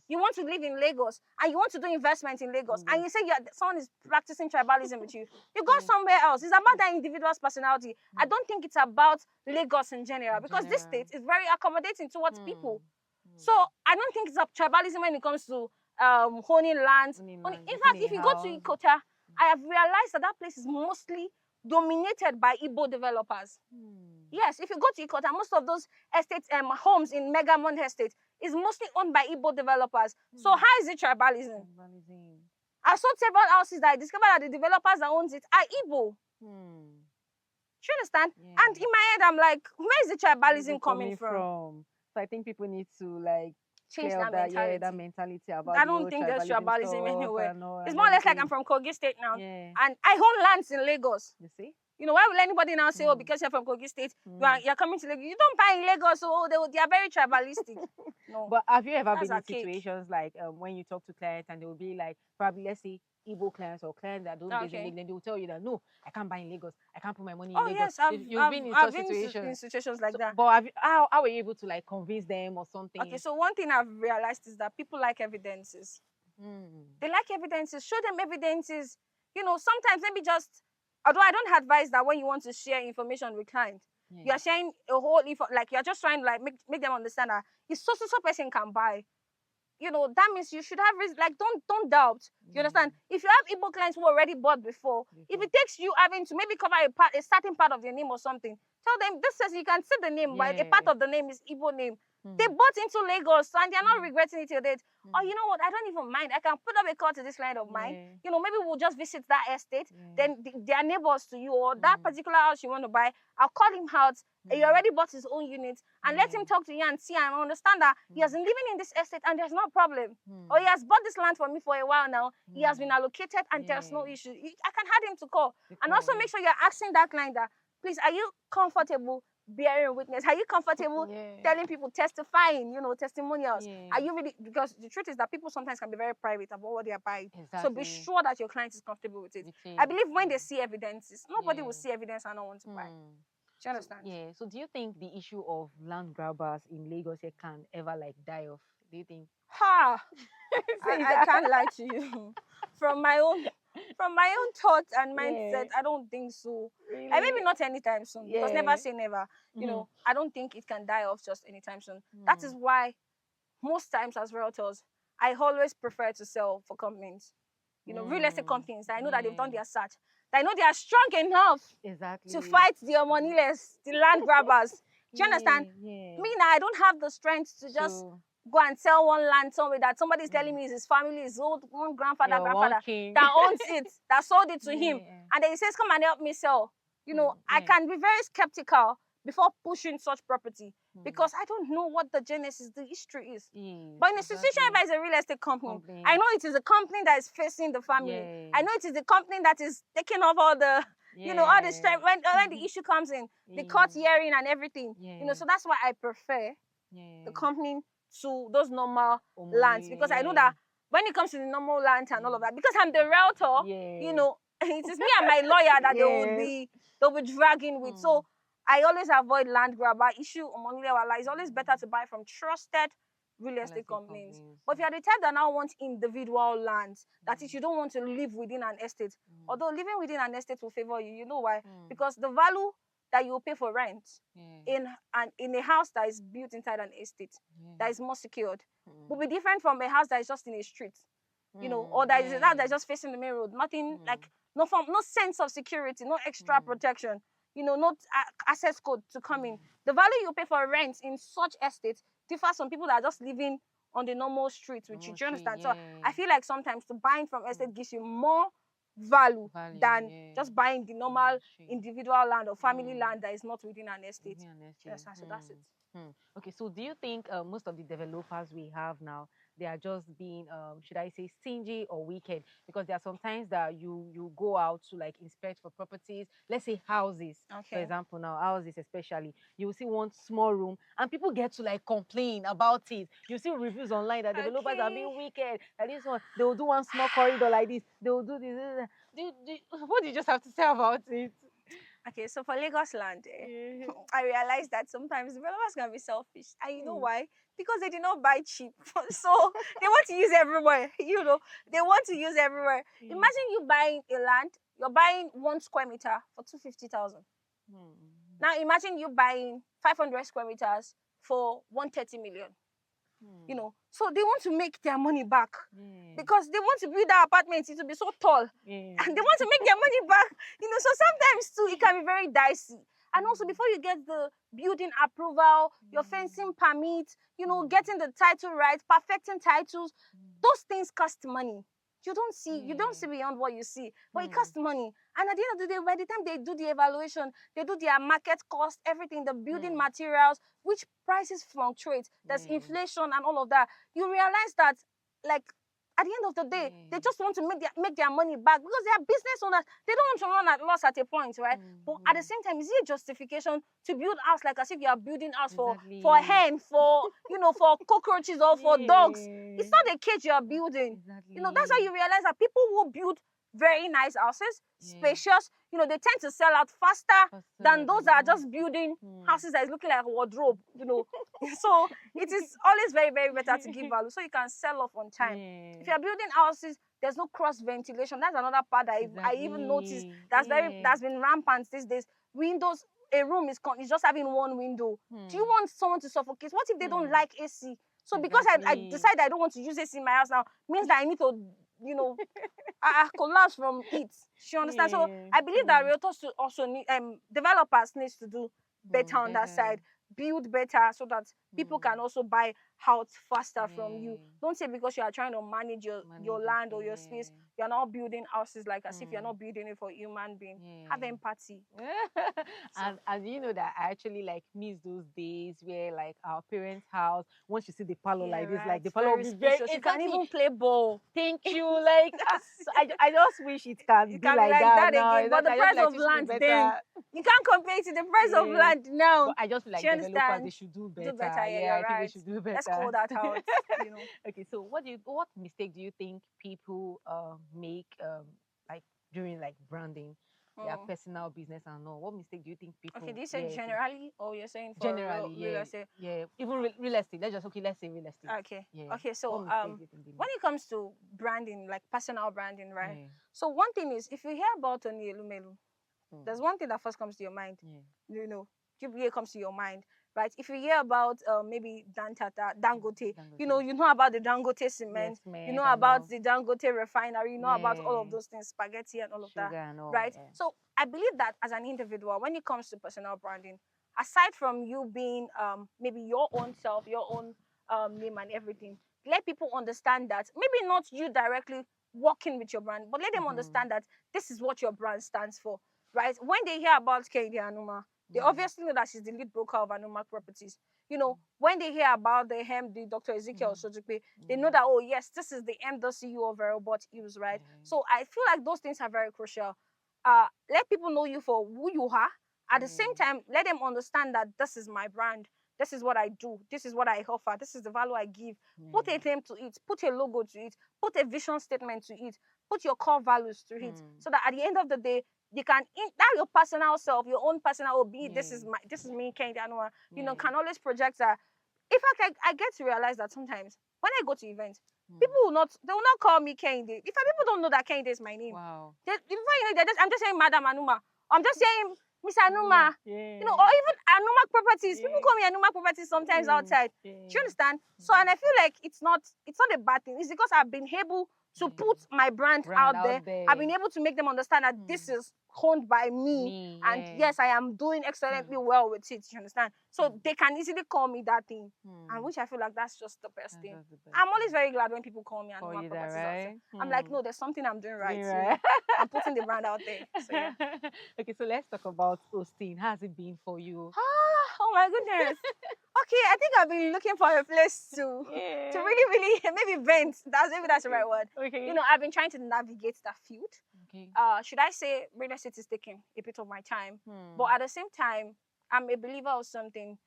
you want to live in Lagos and you want to do investment in Lagos, and you say someone is practicing tribalism with you, you go somewhere else. It's about that individual's personality. I don't think it's about Lagos in general, because this state is very accommodating towards people. So I don't think it's a tribalism when it comes to owning lands. In fact, if you go to Ikota, I have realized that place is mostly dominated by Igbo developers. Yes, if you go to Ikota, most of those estates, homes in Megamond Estate is mostly owned by Igbo developers. So how is it tribalism? I saw several houses that I discovered that the developers that owns it are Igbo. Do you understand? And in my head, I'm like, where is the tribalism coming from? So I think people need to like change that mentality. That mentality about. I don't think there's tribalism anywhere. It's more or less like I'm from Kogi State now, and I own lands in Lagos. You see? You know, why will anybody now say, oh, because you're from Kogi State, you're coming to Lagos? You don't buy in Lagos, so they are very tribalistic. No. But have you ever been in situations like when you talk to clients and they will be like, probably let's say Igbo clients or clients that don't live in Lagos, they will tell you that no, I can't buy in Lagos, I can't put my money in Lagos. Yes, You've been in such situations. In situations like that. But how were you able to like convince them or something? Okay, so one thing I've realized is that people like evidences. They like evidences. Show them evidences. You know, sometimes maybe just, although I don't advise that when you want to share information with clients, you are sharing a whole like you're just trying to like make them understand that it's so person can buy. You know, that means you should have like don't doubt. You understand? If you have Igbo clients who already bought before, if it takes you having to maybe cover a certain part of their name or something, tell them this says you can see the name, but a part of the name is Igbo name. They bought into Lagos and they're not regretting it till date. Oh, you know what? I don't even mind. I can put up a call to this client of mine. You know, maybe we'll just visit that estate. Then their neighbors to you or that particular house you want to buy, I'll call him out. He already bought his own unit and let him talk to you and see and understand that he has been living in this estate and there's no problem. Or he has bought this land for me for a while now. He has been allocated and there's no issue. I can add him to call. And also make sure you're asking that client that, please, are you comfortable bearing witness? Are you comfortable telling people, testifying, you know, testimonials? Are you really, because the truth is that people sometimes can be very private about what they are buying. So be sure that your client is comfortable with it. I believe when they see evidences, nobody will see evidence and not want to buy. Do you understand? Yeah. So do you think the issue of land grabbers in Lagos here can ever like die off? Do you think? Ha! I can't lie to you. From my own thoughts and mindset, I don't think so. Really? Maybe not anytime soon. Because never say never. You know, I don't think it can die off just anytime soon. That is why most times as realtors, I always prefer to sell for companies. You know, real estate companies. I know that they've done their search. that I know they are strong enough Exactly. to fight the Omoniless, the land grabbers. Do you understand? Yeah. Me now, I don't have the strength to just go and sell one land somewhere that somebody's telling me is his family, his old one grandfather, Yeah, one grandfather king. that owns it, that sold it to him, Yeah. and then he says, "Come and help me sell." You know, I Yeah. can be very skeptical before pushing such property because I don't know what the genesis, the history is. Yes, But in a situation exactly. where it's a real estate company, I know it is a company that is facing the family. Yeah. I know it is a company that is taking off all the, you know, all the strength when the issue comes in, the court hearing and everything. You know, so that's why I prefer the company to those normal lands, because I know that when it comes to the normal lands and all of that, because I'm the realtor, you know, it is me and my lawyer that they'll be dragging with. So I always avoid land grabber issue. It's always better to buy from trusted real estate companies. But if you're the type that now wants individual lands, that is, you don't want to live within an estate, although living within an estate will favor you. You know why? Because the value that you will pay for rent in a house that is built inside an estate that is more secured will be different from a house that is just in a street, you know, or that is a house that is just facing the main road. Nothing like no sense of security, no extra protection, you know, no access code to come in. The value you pay for rent in such estates differs from people that are just living on the normal streets with you. Do you understand? So I feel like sometimes to buying from estate gives you more value than just buying the normal individual land or family land that is not within an estate. Yes, so that's it. Okay, so do you think most of the developers we have now, they are just being should I say stingy or wicked? Because there are sometimes that you go out to like inspect for properties, let's say houses, for example. Now houses especially, you will see one small room and people get to like complain about it. You see reviews online that developers are being wicked, that this one they will do one small corridor like this, they will do this. What do you just have to say about it? Okay, so for Lagos land, I realized that sometimes developers can be selfish. And you know why? Because they did not buy cheap. So they want to use everywhere. You know, they want to use everywhere. Imagine you buying a land, you're buying 1 square meter for 250,000. Now imagine you buying 500 square meters for 130 million. You know, so they want to make their money back because they want to build that apartment. It will be so tall, and they want to make their money back. You know, so sometimes too it can be very dicey. And also, before you get the building approval, your fencing permit, you know, getting the title right, perfecting titles, those things cost money. You don't see beyond what you see, but it costs money. And at the end of the day, by the time they do the evaluation, they do their market cost, everything, the building materials, which prices fluctuate, there's inflation and all of that. You realize that, like, at the end of the day, they just want to make their money back because they are business owners. They don't want to run at loss at a point, right? But at the same time, is it a justification to build house like as if you are building house for a hen, for for cockroaches or for dogs? It's not a cage you are building. You know, that's how you realize that people will build very nice houses, spacious. You know, they tend to sell out faster than those that are just building houses that is looking like a wardrobe. You know, so it is always very, very better to give value so you can sell off on time. If you are building houses, there's no cross ventilation. That's another part that I even noticed that's been rampant these days. Windows, a room is just having one window. Do you want someone to suffocate? What if they don't like AC? So because I decide I don't want to use AC in my house now, means that I need to, you know, I collapse from it. You understand? So I believe that realtors also need, developers needs to do better on that side, build better so that people can also buy house faster from you. Don't say because you are trying to manage your land or your space, you're not building houses like as if you're not building it for a human being. Have empathy. And you know that I actually like miss those days where like our parents' house, once you see the parlor like this, like the parlor will be very you can even play ball. Thank you. Like I just wish it can be like that now. Again, but the price of land then you can't compare it to the price of land now. But I just feel like developers, they should do better. Yeah, I think they should do better. Let's call that out. You know. Okay, so what mistake do you think people make like during like branding their personal business and all? What mistake do you think people? Okay, do you say generally, or you're saying for generally? real estate? Yeah, even real estate. Let's say real estate. Okay. Okay, so when it comes to branding, like personal branding, right? So one thing is, if you hear about Tony Elumelu, there's one thing that first comes to your mind. You know, QBA comes to your mind. right? If you hear about maybe Dangote, you Dangote. know about the Dangote Yes, cement, you cement know and about all. the Dangote refinery, you know about all of Yeah. those things, spaghetti and all of that, Sugar and all. right? Yeah. So I believe that as an individual, when it comes to personal branding, aside from you being maybe your own self, your own name and everything, let people understand that maybe not you directly working with your brand, but let them understand that this is what your brand stands for, right? When they hear about Kehinde Anuma, they obviously know that she's the lead broker of ANUMAK Properties. You know, when they hear about the Dr. Ezekiel Sojukwe, they know that, oh, yes, this is the the CEO of Robot Use, right? So I feel like those things are very crucial. Let people know you for who you are. At the same time, let them understand that this is my brand. This is what I do. This is what I offer. This is the value I give. Put a name to it. Put a logo to it. Put a vision statement to it. Put your core values to it. So that at the end of the day, you can that your personal self, your own personal be this is me, Kehinde Anua, you know, can always project that. In fact, I get to realize that sometimes when I go to events, people they will not call me Kehinde. In fact, people don't know that Kehinde is my name. Wow. Before you know, I'm just saying Madam Anuma. I'm just saying Miss Anuma. Yeah. You know, or even Anuma Properties. People call me Anuma Properties sometimes outside. Yeah. Do you understand? So, and I feel like it's not a bad thing. It's because I've been able to put my brand out there. I've been able to make them understand that this is honed by me. And yes, I am doing excellently well with it. You understand? So they can easily call me that thing. And which I feel like that's just the best thing. I'm always very glad when people call me Anuma Properties outside. I'm like, no, there's something I'm doing right. You know? I'm putting the brand out there. So yeah. Okay, so let's talk about hosting. How's it been for you? Oh my goodness. Okay, I think I've been looking for a place to really maybe vent. Maybe that's the right word. Okay. You know, I've been trying to navigate that field. Okay. Should I say real estate is taking a bit of my time, but at the same time, I'm a believer of something.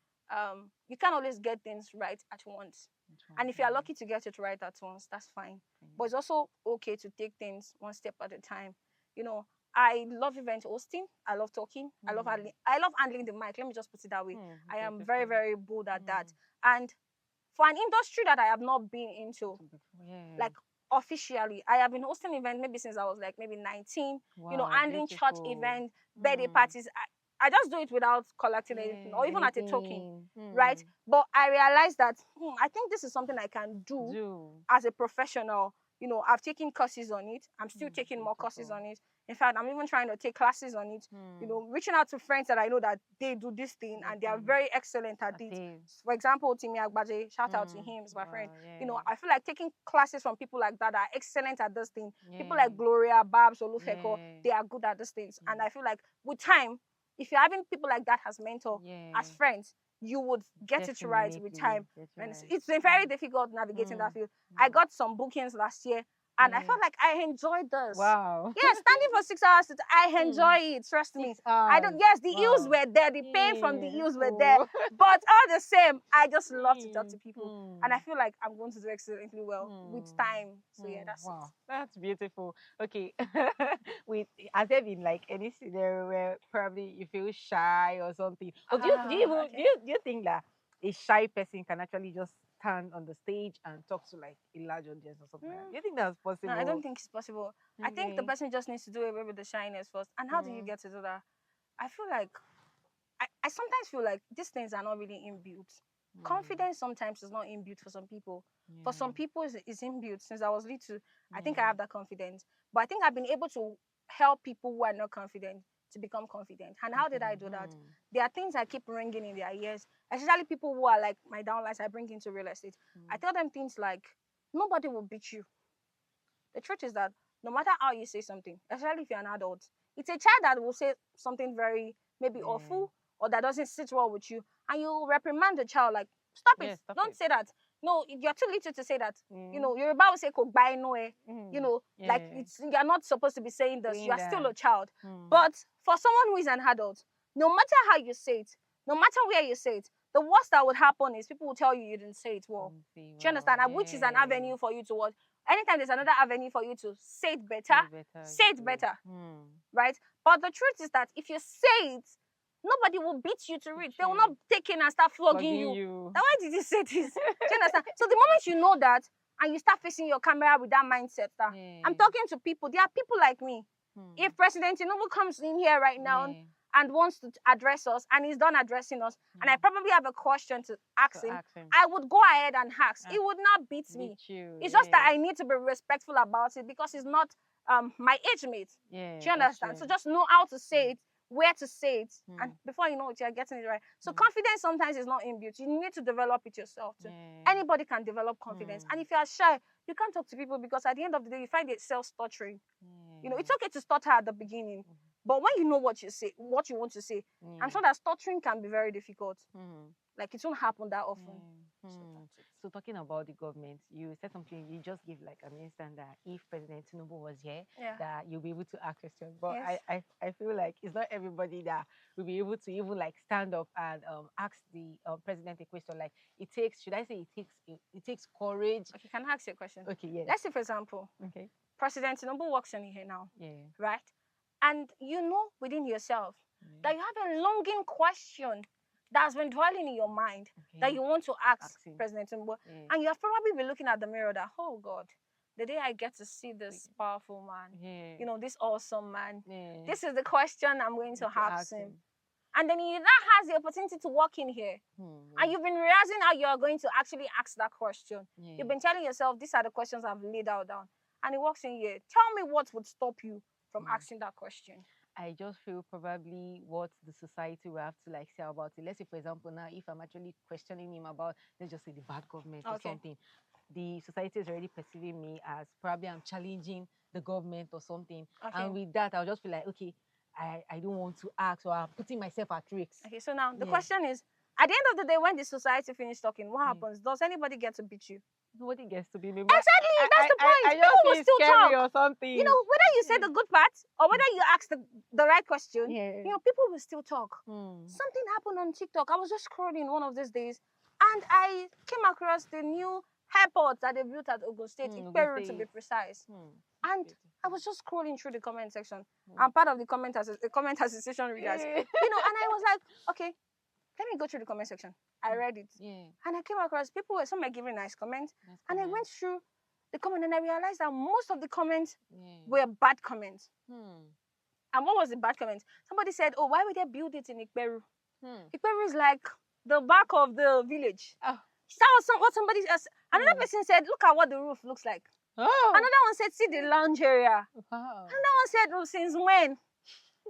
You can't always get things right at once, and if you are lucky to get it right at once, that's fine. But it's also okay to take things one step at a time. You know, I love event hosting. I love talking. I love handling the mic. Let me just put it that way. I am very, very bold at that. And for an industry that I have not been into, like officially, I have been hosting events maybe since I was like maybe 19. You know, handling church events, birthday parties. I just do it without collecting anything or even at a token, right? But I realized that I think this is something I can do as a professional. You know, I've taken courses on it. I'm still taking more courses on it. In fact, I'm even trying to take classes on it. You know, reaching out to friends that I know that they do this thing and they are very excellent at it. For example, Timi Agbaje, shout out to him, he's my friend. You know, I feel like taking classes from people like that are excellent at this thing. People like Gloria, Babs, Olufeko, they are good at these things. And I feel like with time, if you're having people like that as mentor, as friends, you would get it right with time. And it's been very difficult navigating that field. I got some bookings last year and I felt like I enjoyed this. Wow. Yeah, standing for 6 hours, I enjoy it. Trust me. I don't. Yes, the hills were there. The pain from the hills were there. But all the same, I just love to talk to people, and I feel like I'm going to do excellently well with time. So yeah, that's it. That's beautiful. Okay, has there been like any scenario where probably you feel shy or something? Or do you think that a shy person can actually just stand on the stage and talk to like a large audience or something? Do you think that's possible? No, I don't think it's possible. I think the person just needs to do away with the shyness first. And how do you get to do that? I feel like I sometimes feel like these things are not really inbuilt. Confidence sometimes is not inbuilt for some people. For some people, it's inbuilt. Since I was little, I think I have that confidence. But I think I've been able to help people who are not confident to become confident. And how did I do that? There are things I keep ringing in their ears, especially people who are like my downlines I bring into real estate. I tell them things like, nobody will beat you. The truth is that no matter how you say something, especially if you're an adult, it's a child that will say something very maybe awful or that doesn't sit well with you, and you reprimand the child like, stop it, don't say that. No, you're too little to say that. You know, Yoruba will say "Kogbai no e." You know, like you're not supposed to be saying this. You are still a child. But for someone who is an adult, no matter how you say it, no matter where you say it, the worst that would happen is people will tell you didn't say it well. Do you understand? And which is an avenue for you to what? Anytime there's another avenue for you to say it better, say it better. Right? But the truth is that if you say it, nobody will beat you to it. They will not take in and start flogging you. Now, why did you say this? Do you understand? So the moment you know that and you start facing your camera with that mindset, I'm talking to people. There are people like me. If President Tinubu comes in here right now, and wants to address us, and he's done addressing us, and I probably have a question to ask him, I would go ahead and ask. He would not beat me. It's just that I need to be respectful about it because he's not my age mate. Yeah, do you understand? So just know how to say it, where to say it, and before you know it, you're getting it right. So confidence sometimes is not inbuilt. You need to develop it yourself too. Anybody can develop confidence, and if you are shy, you can't talk to people because at the end of the day, you find yourself stuttering. You know, it's okay to stutter at the beginning, but when you know what you say, what you want to say, I'm sure that stuttering can be very difficult. Like, it won't happen that often. So talking about the government, you said something, you just give like an instant that if President Tinubu was here, that you'll be able to ask questions. But I feel like it's not everybody that will be able to even like stand up and ask the president a question. Like, it takes, should I say it takes courage. Okay, can I ask you a question? Okay, yeah. Let's say, for example, President Tinubu walks in here now, right? And you know within yourself that you have a longing question that's been dwelling in your mind that you want to ask President Tinubu. And you have probably been looking at the mirror that, oh God, the day I get to see this powerful man, you know, this awesome man, this is the question I'm going to ask him. And then he now has the opportunity to walk in here. And you've been realizing how you're going to actually ask that question. You've been telling yourself, these are the questions I've laid out down. And he walks in here. Tell me what would stop you from asking that question. I just feel probably what the society will have to like say about it. Let's say, for example, now if I'm actually questioning him about, let's just say, the bad government or something, the society is already perceiving me as probably I'm challenging the government or something. And with that, I'll just feel like, okay, I don't want to ask, or I'm putting myself at risk. Okay, so now the question is, at the end of the day, when the society finishes talking, what happens? Does anybody get to beat you? Nobody gets to be me. Exactly, that's the point. People will still talk or something. You know, whether you say the good part or whether you ask the right question, you know, people will still talk. Something happened on TikTok. I was just scrolling one of these days, and I came across the new airport that they built at Ogun State, Peru to be precise. And I was just scrolling through the comment section. I'm part of the comment association readers. You know, and I was like, okay, let me go through the comment section. I read it. And I came across people, some were giving nice comments. And I went through the comment and I realized that most of the comments were bad comments. And what was the bad comment? Somebody said, oh, why would they build it in Ikperu? Ikperu is like the back of the village. That was what somebody else. Another person said, look at what the roof looks like. Another one said, see the lounge area. Another one said, oh, since when?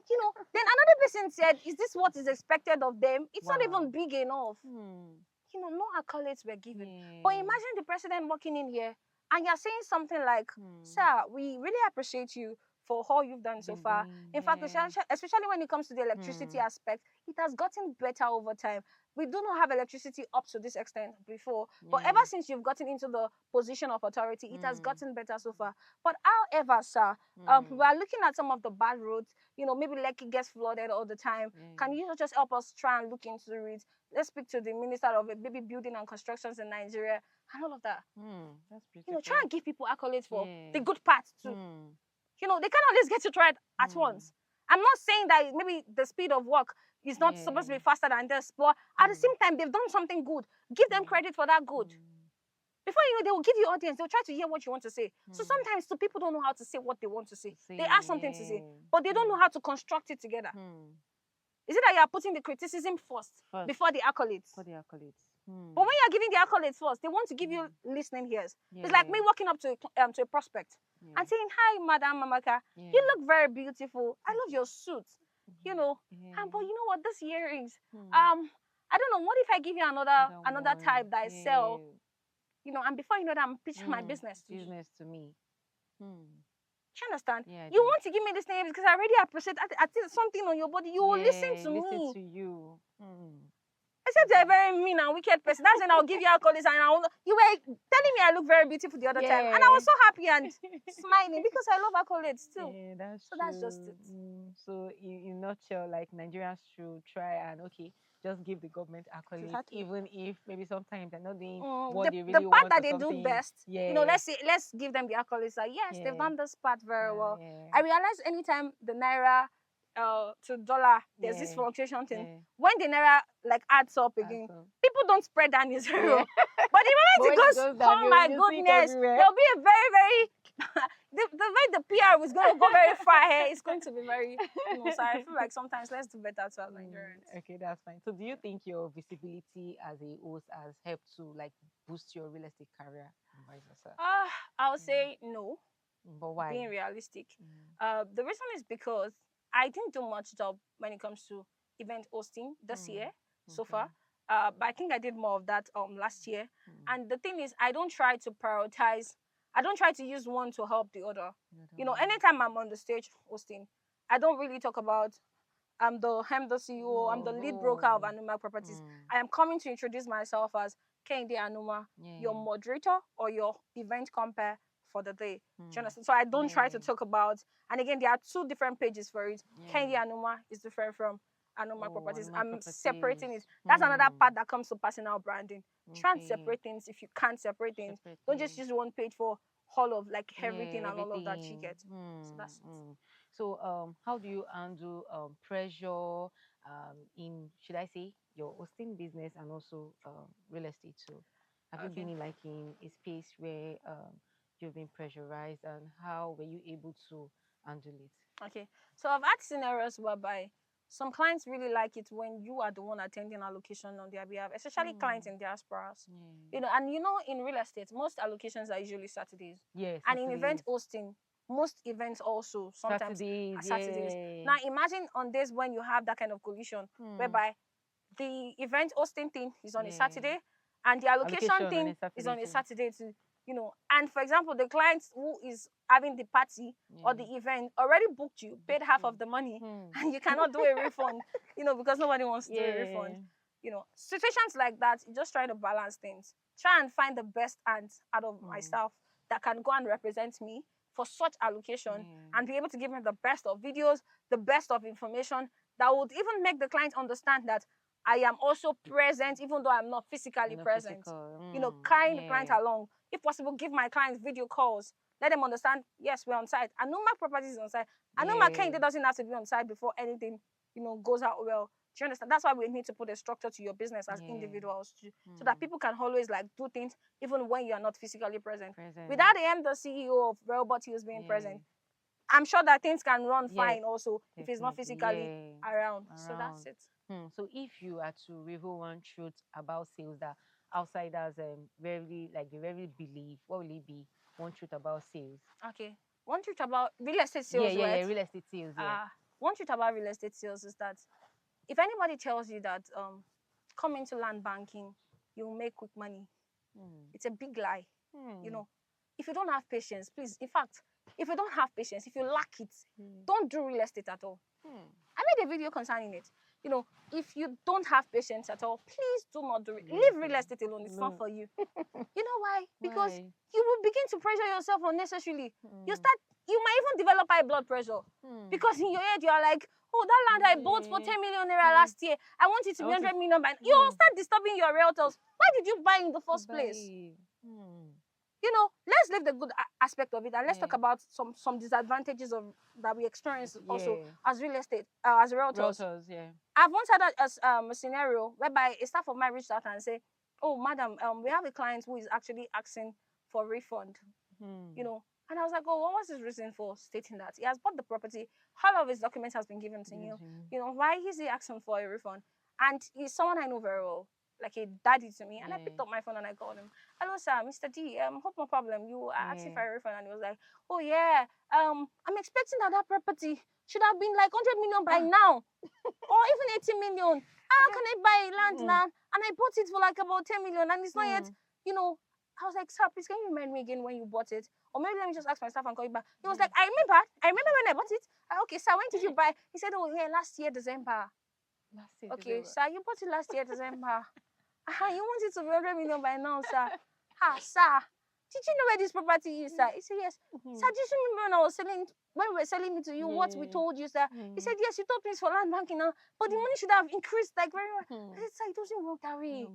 You know, then another person said, is this what is expected of them? It's not even big enough. You know, no accolades were given. But imagine the president walking in here and you're saying something like, sir, we really appreciate you for all you've done so far. In fact, especially when it comes to the electricity aspect, it has gotten better over time. We do not have electricity up to this extent before, but ever since you've gotten into the position of authority, it has gotten better so far. But however, sir, we are looking at some of the bad roads. You know, maybe Lekki gets flooded all the time. Can you just help us try and look into it? Let's speak to the Minister of Maybe Building and Constructions in Nigeria and all of that. That's pretty You know, try and give people accolades for the good part too. You know, they can't always get it right at once. I'm not saying that maybe the speed of work is not supposed to be faster than this, but at the same time, they've done something good. Give them credit for that good. Before you know, they will give you audience. They'll try to hear what you want to say. So sometimes people don't know how to say what they want to say. They have something to say, but they don't know how to construct it together. Is it that you are putting the criticism first before the accolades? For the accolades. But when you are giving the accolades first, they want to give you listening ears. It's like me walking up to a prospect and saying, hi, Madam Amaka, you look very beautiful. I love your suit. You know, but you know what, this earrings, I don't know, what if I give you another type that I sell, you know, and before you know that, I'm pitching my business to me. Do you understand? Yeah, you want to give me this name because I already appreciate I think something on your body. You will listen to me. Listen to you. Except you're a very mean and wicked person. That's when I'll give you accolades and you were telling me I look very beautiful the other time. And I was so happy and smiling because I love accolades too. Yeah, that's so true. That's just it. So in a nutshell, like, Nigerians should try and, just give the government accolades, even if maybe sometimes they're not doing what they really want. The part that they do best, you know, let's give them the accolades. Like, yes, they've done this part very well. I realize anytime the naira to dollar, there's this fluctuation thing. When the naira like adds up again, people don't spread down his zero. But the moment it goes, oh my goodness, there'll be a very, very the way the PR is going to go very far here, it's going to be very, so I feel like sometimes let's do better to our Nigerians. Okay, that's fine. So do you think your visibility as a host has helped to like boost your real estate career and vice versa? I'll say no, But why? being realistic. The reason is because I didn't do much job when it comes to event hosting this year so far. But I think I did more of that last year. And the thing is, I don't try to prioritize. I don't try to use one to help the other. Anytime I'm on the stage hosting, I don't really talk about I'm the CEO, I'm the lead broker of ANUMAK Properties. I am coming to introduce myself as Kehinde Anuma, your moderator or your event compare for the day. Do you understand? So I don't try to talk about, and again, there are two different pages for it. Kehinde Anuma is different from ANUMAK Properties. I'm separating it. That's another part that comes to personal branding. Try and separate things if you can't separate things. Don't just use one page for all of like everything and all of that you get. So that's it. So how do you handle pressure in, should I say, your hosting business and also real estate too? Have you been in like in a space where you've been pressurized, and how were you able to handle it? Okay, so I've had scenarios whereby some clients really like it when you are the one attending allocation on their behalf, especially clients in diasporas. And in real estate, most allocations are usually Saturdays. Yes. And in event hosting, most events also sometimes are Saturdays. Now imagine on days when you have that kind of collision, whereby the event hosting thing is on a Saturday and the allocation thing is on a Saturday too. And for example, the client who is having the party or the event already booked you, paid half of the money, and you cannot do a refund, because nobody wants to do a refund. Situations like that, you're just trying to balance things. Try and find the best hands out of my staff that can go and represent me for such allocation and be able to give me the best of videos, the best of information that would even make the client understand that I am also present, even though I'm not physically present. Carrying the client along. If possible, give my clients video calls. Let them understand, yes, we're on site. ANUMAK Properties is on site. ANUMAK Kehinde doesn't have to be on site before anything, goes out well. Do you understand? That's why we need to put a structure to your business as individuals too, so that people can always like do things even when you are not physically present. Without the CEO of Robot Hills being present, I'm sure that things can run fine also if it's not physically around. So that's it. So if you are to reveal one truth about sales that outsiders they rarely believe, what will it be? One truth about sales. Okay. One truth about real estate sales, right? Yeah, real estate sales. One truth about real estate sales is that if anybody tells you that come into land banking, you'll make quick money, it's a big lie. If you don't have patience, please, in fact, if you don't have patience, if you lack it, don't do real estate at all. I made a video concerning it. If you don't have patience at all, please do not do it. Leave real estate alone. It's not for you. You know why? Because you will begin to pressure yourself unnecessarily. You might even develop high blood pressure because in your head you are like, oh, that land I bought for 10 million naira last year, I want it to be 100 million. You will start disturbing your realtors. Why did you buy in the first place? Let's leave the good aspect of it and let's talk about some disadvantages of that we experience also as real estate, as realtors. I've once had a scenario whereby a staff of mine reached out and said, oh, madam, we have a client who is actually asking for a refund, and I was like, oh, what was his reason for stating that? He has bought the property, all of his documents has been given to him. Why is he asking for a refund? And he's someone I know very well, like a daddy to me. And I picked up my phone and I called him. Hello, sir, Mr. D, hope no problem. You are asking for a refund. And he was like, oh, yeah, I'm expecting that property should have been like 100 million by now, or even 80 million. How can I buy land now? And I bought it for like about 10 million and it's not yet, I was like, sir, please can you remind me again when you bought it? Or maybe let me just ask my staff and call you back. He was like, I remember when I bought it. Okay, sir, when did you buy? He said, oh, yeah, last year, December. Okay, sir, you bought it last year, December. You want it to be 100 million by now, sir. Sir, did you know where this property is, sir? He said, yes. Sir, did you remember when we were selling it to you, what we told you, sir? He said, yes, you told me it's for land banking now, but the money should have increased like very well. I said, sir, it doesn't work that way.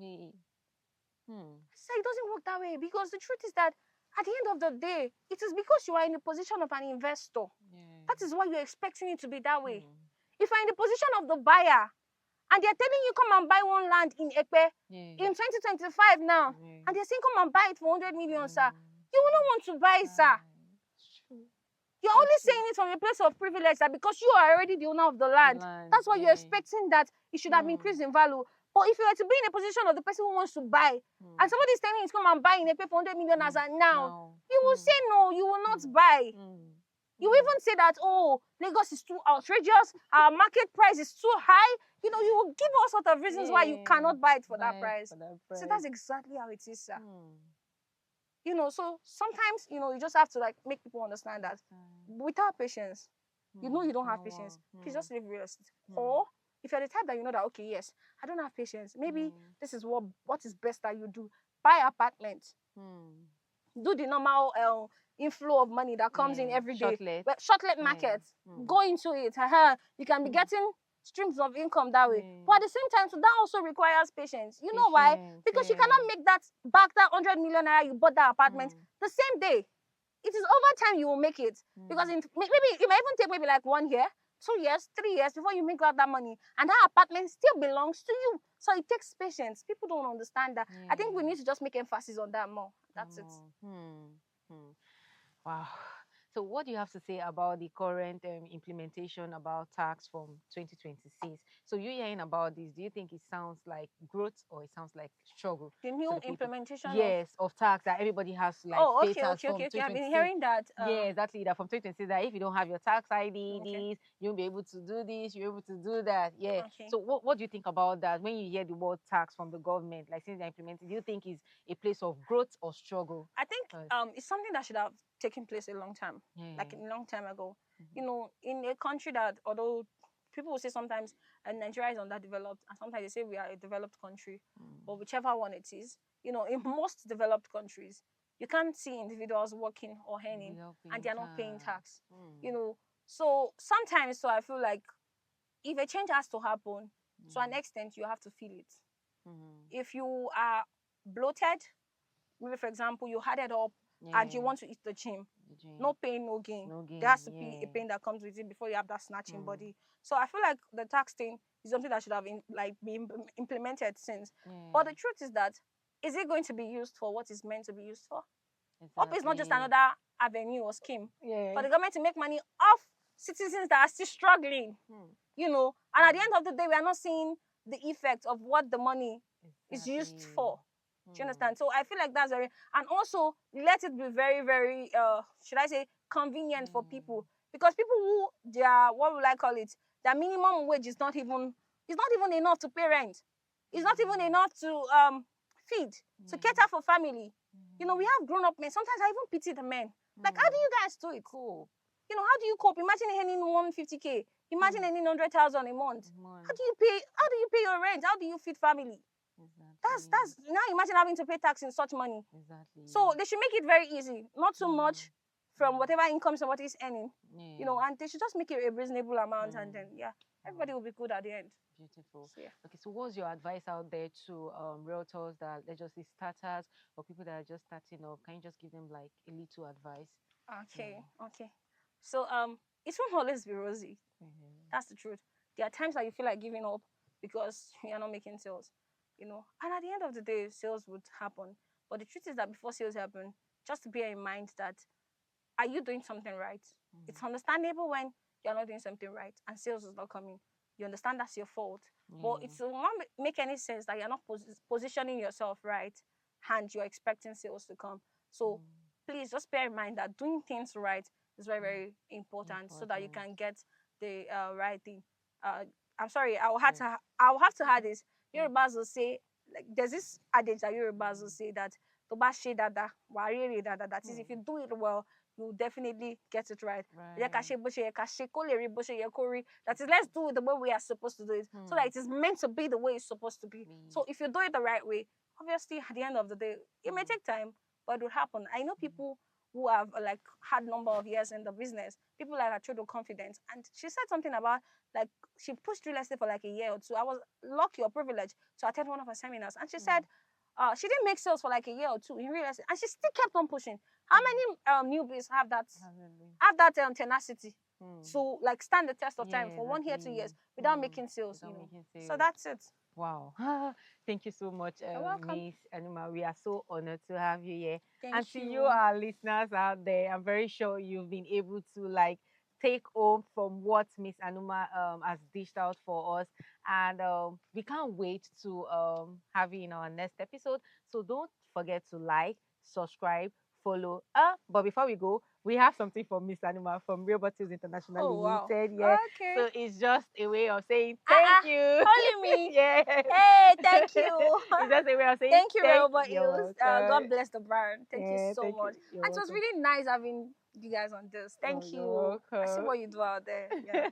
Sir, it doesn't work that way, because the truth is that at the end of the day, it is because you are in the position of an investor. That is why you're expecting it to be that way. If you're in the position of the buyer, and they're telling you come and buy one land in Ekpe in 2025 now, and they're saying come and buy it for 100 million, sir, you will not want to buy it, sir. always saying it from a place of privilege that because you are already the owner of the land, that's why you're expecting that it should have increased in value. But if you were to be in a position of the person who wants to buy, and somebody is telling you to come and buy in a pay for 100 million as a now, you will say no, you will not buy. You even say that, oh, Lagos is too outrageous, our market price is too high. You know, you will give all sorts of reasons why you cannot buy it for that price. So that's exactly how it is, sir. You know, so sometimes, you know, you just have to like make people understand that without patience, you know you don't have patience. Please just live real estate. Or if you're the type that you know that, okay, yes, I don't have patience. Maybe this is what is best that you do. Buy apartments. Do the normal inflow of money that comes in every day. Shortlet markets. Go into it. You can be getting streams of income that way. But at the same time, so that also requires patience. You know why? Because you cannot make that back that 100 million naira you bought that apartment the same day. It is over time you will make it. Because maybe it might even take maybe like 1 year, 2 years, 3 years before you make out that money. And that apartment still belongs to you. So it takes patience. People don't understand that. I think we need to just make emphasis on that more. That's it. Wow. So what do you have to say about the current implementation about tax from 2026? So you hearing about this, do you think it sounds like growth or it sounds like struggle? The new implementation of tax that everybody has to like pay tax from 2026. I've been hearing that. Yeah, exactly. That from 2026 that if you don't have your tax ID, this, you won't be able to do this, you're able to do that. Yeah. So what do you think about that when you hear the word tax from the government, like since they're implementing, do you think it's a place of growth or struggle? I think it's something that should have taken place a long time, like a long time ago. You know, in a country that, although people will say sometimes Nigeria is underdeveloped, and sometimes they say we are a developed country, but whichever one it is, you know, in most developed countries, you can't see individuals working or earning and they're not paying tax. You know, so sometimes, so I feel like if a change has to happen, to an extent, you have to feel it. If you are bloated, maybe for example, you had it up and you want to eat the gym, no pain, no gain. There has to be a pain that comes with it before you have that snatching body. So I feel like the tax thing is something that should have been implemented since. But the truth is that, is it going to be used for what it's meant to be used for? Hope it's not just another avenue or scheme for the government to make money off citizens that are still struggling. You know, and at the end of the day, we are not seeing the effect of what the money is used for. Do you understand? So I feel like that's very, and also let it be very, very, should I say, convenient for people, because people who their, what will I call it, their minimum wage is not even enough to pay rent. It's not even enough to feed, to cater for family. You know, we have grown up men. Sometimes I even pity the men. Like, how do you guys do it? You know, how do you cope? Imagine earning 150K. Imagine earning 100,000 a month. How do you pay your rent? How do you feed family? That's now imagine having to pay tax in such money. So they should make it very easy, not too much from whatever income somebody is earning. You know, and they should just make it a reasonable amount, and then everybody will be good at the end. Beautiful. So, okay, so what's your advice out there to realtors that, let's just say, starters or people that are just starting up? Can you just give them like a little advice? Okay. So it won't always be rosy. That's the truth. There are times that you feel like giving up because you're not making sales. You know, and at the end of the day, sales would happen. But the truth is that before sales happen, just bear in mind that, are you doing something right? It's understandable when you're not doing something right and sales is not coming. You understand that's your fault. But it will not make any sense that you're not positioning yourself right and you're expecting sales to come. So please just bear in mind that doing things right is very, very important so that you can get the right thing. I'm sorry, I will have to add this. Yorubas will say, like, there's this adage that Yorubas will say that that is, if you do it well, you definitely get it right. That is, let's do it the way we are supposed to do it, so that it is meant to be the way it's supposed to be. So if you do it the right way, obviously at the end of the day, it may take time, but it will happen. I know people who have like had number of years in the business, people like Achodo Confidence, and she said something about, like, she pushed real estate for like a year or two. I was lucky or privileged to attend one of her seminars, and she said she didn't make sales for like a year or two in real estate, and she still kept on pushing. How many newbies have that tenacity to like stand the test of time for 1 year, 2 years without making sales? You know, so that's it. Wow. Thank you so much, You're welcome. Miss Anuma. We are so honored to have you here. Thank And to you, you. our listeners out there, I'm very sure you've been able to like take home from what Miss Anuma has dished out for us. And we can't wait to have you in our next episode. So don't forget to like, subscribe, follow. But before we go, we have something for Miss Anuma from Real Bottles International Oh wow. Limited. Yeah. Okay. So it's just a way of saying thank you. Calling me. Yes. Hey, thank you. It's just a way of saying Thank you, thank Robert you're Hills. welcome. God bless the brand. Thank you Yeah, so thank you. much. You're It was welcome. really nice having you guys on this. Oh, Thank you're you. I see welcome. what you do out there. Yeah.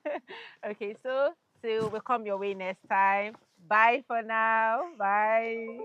Okay, so we'll come your way next time. Bye for now. Bye.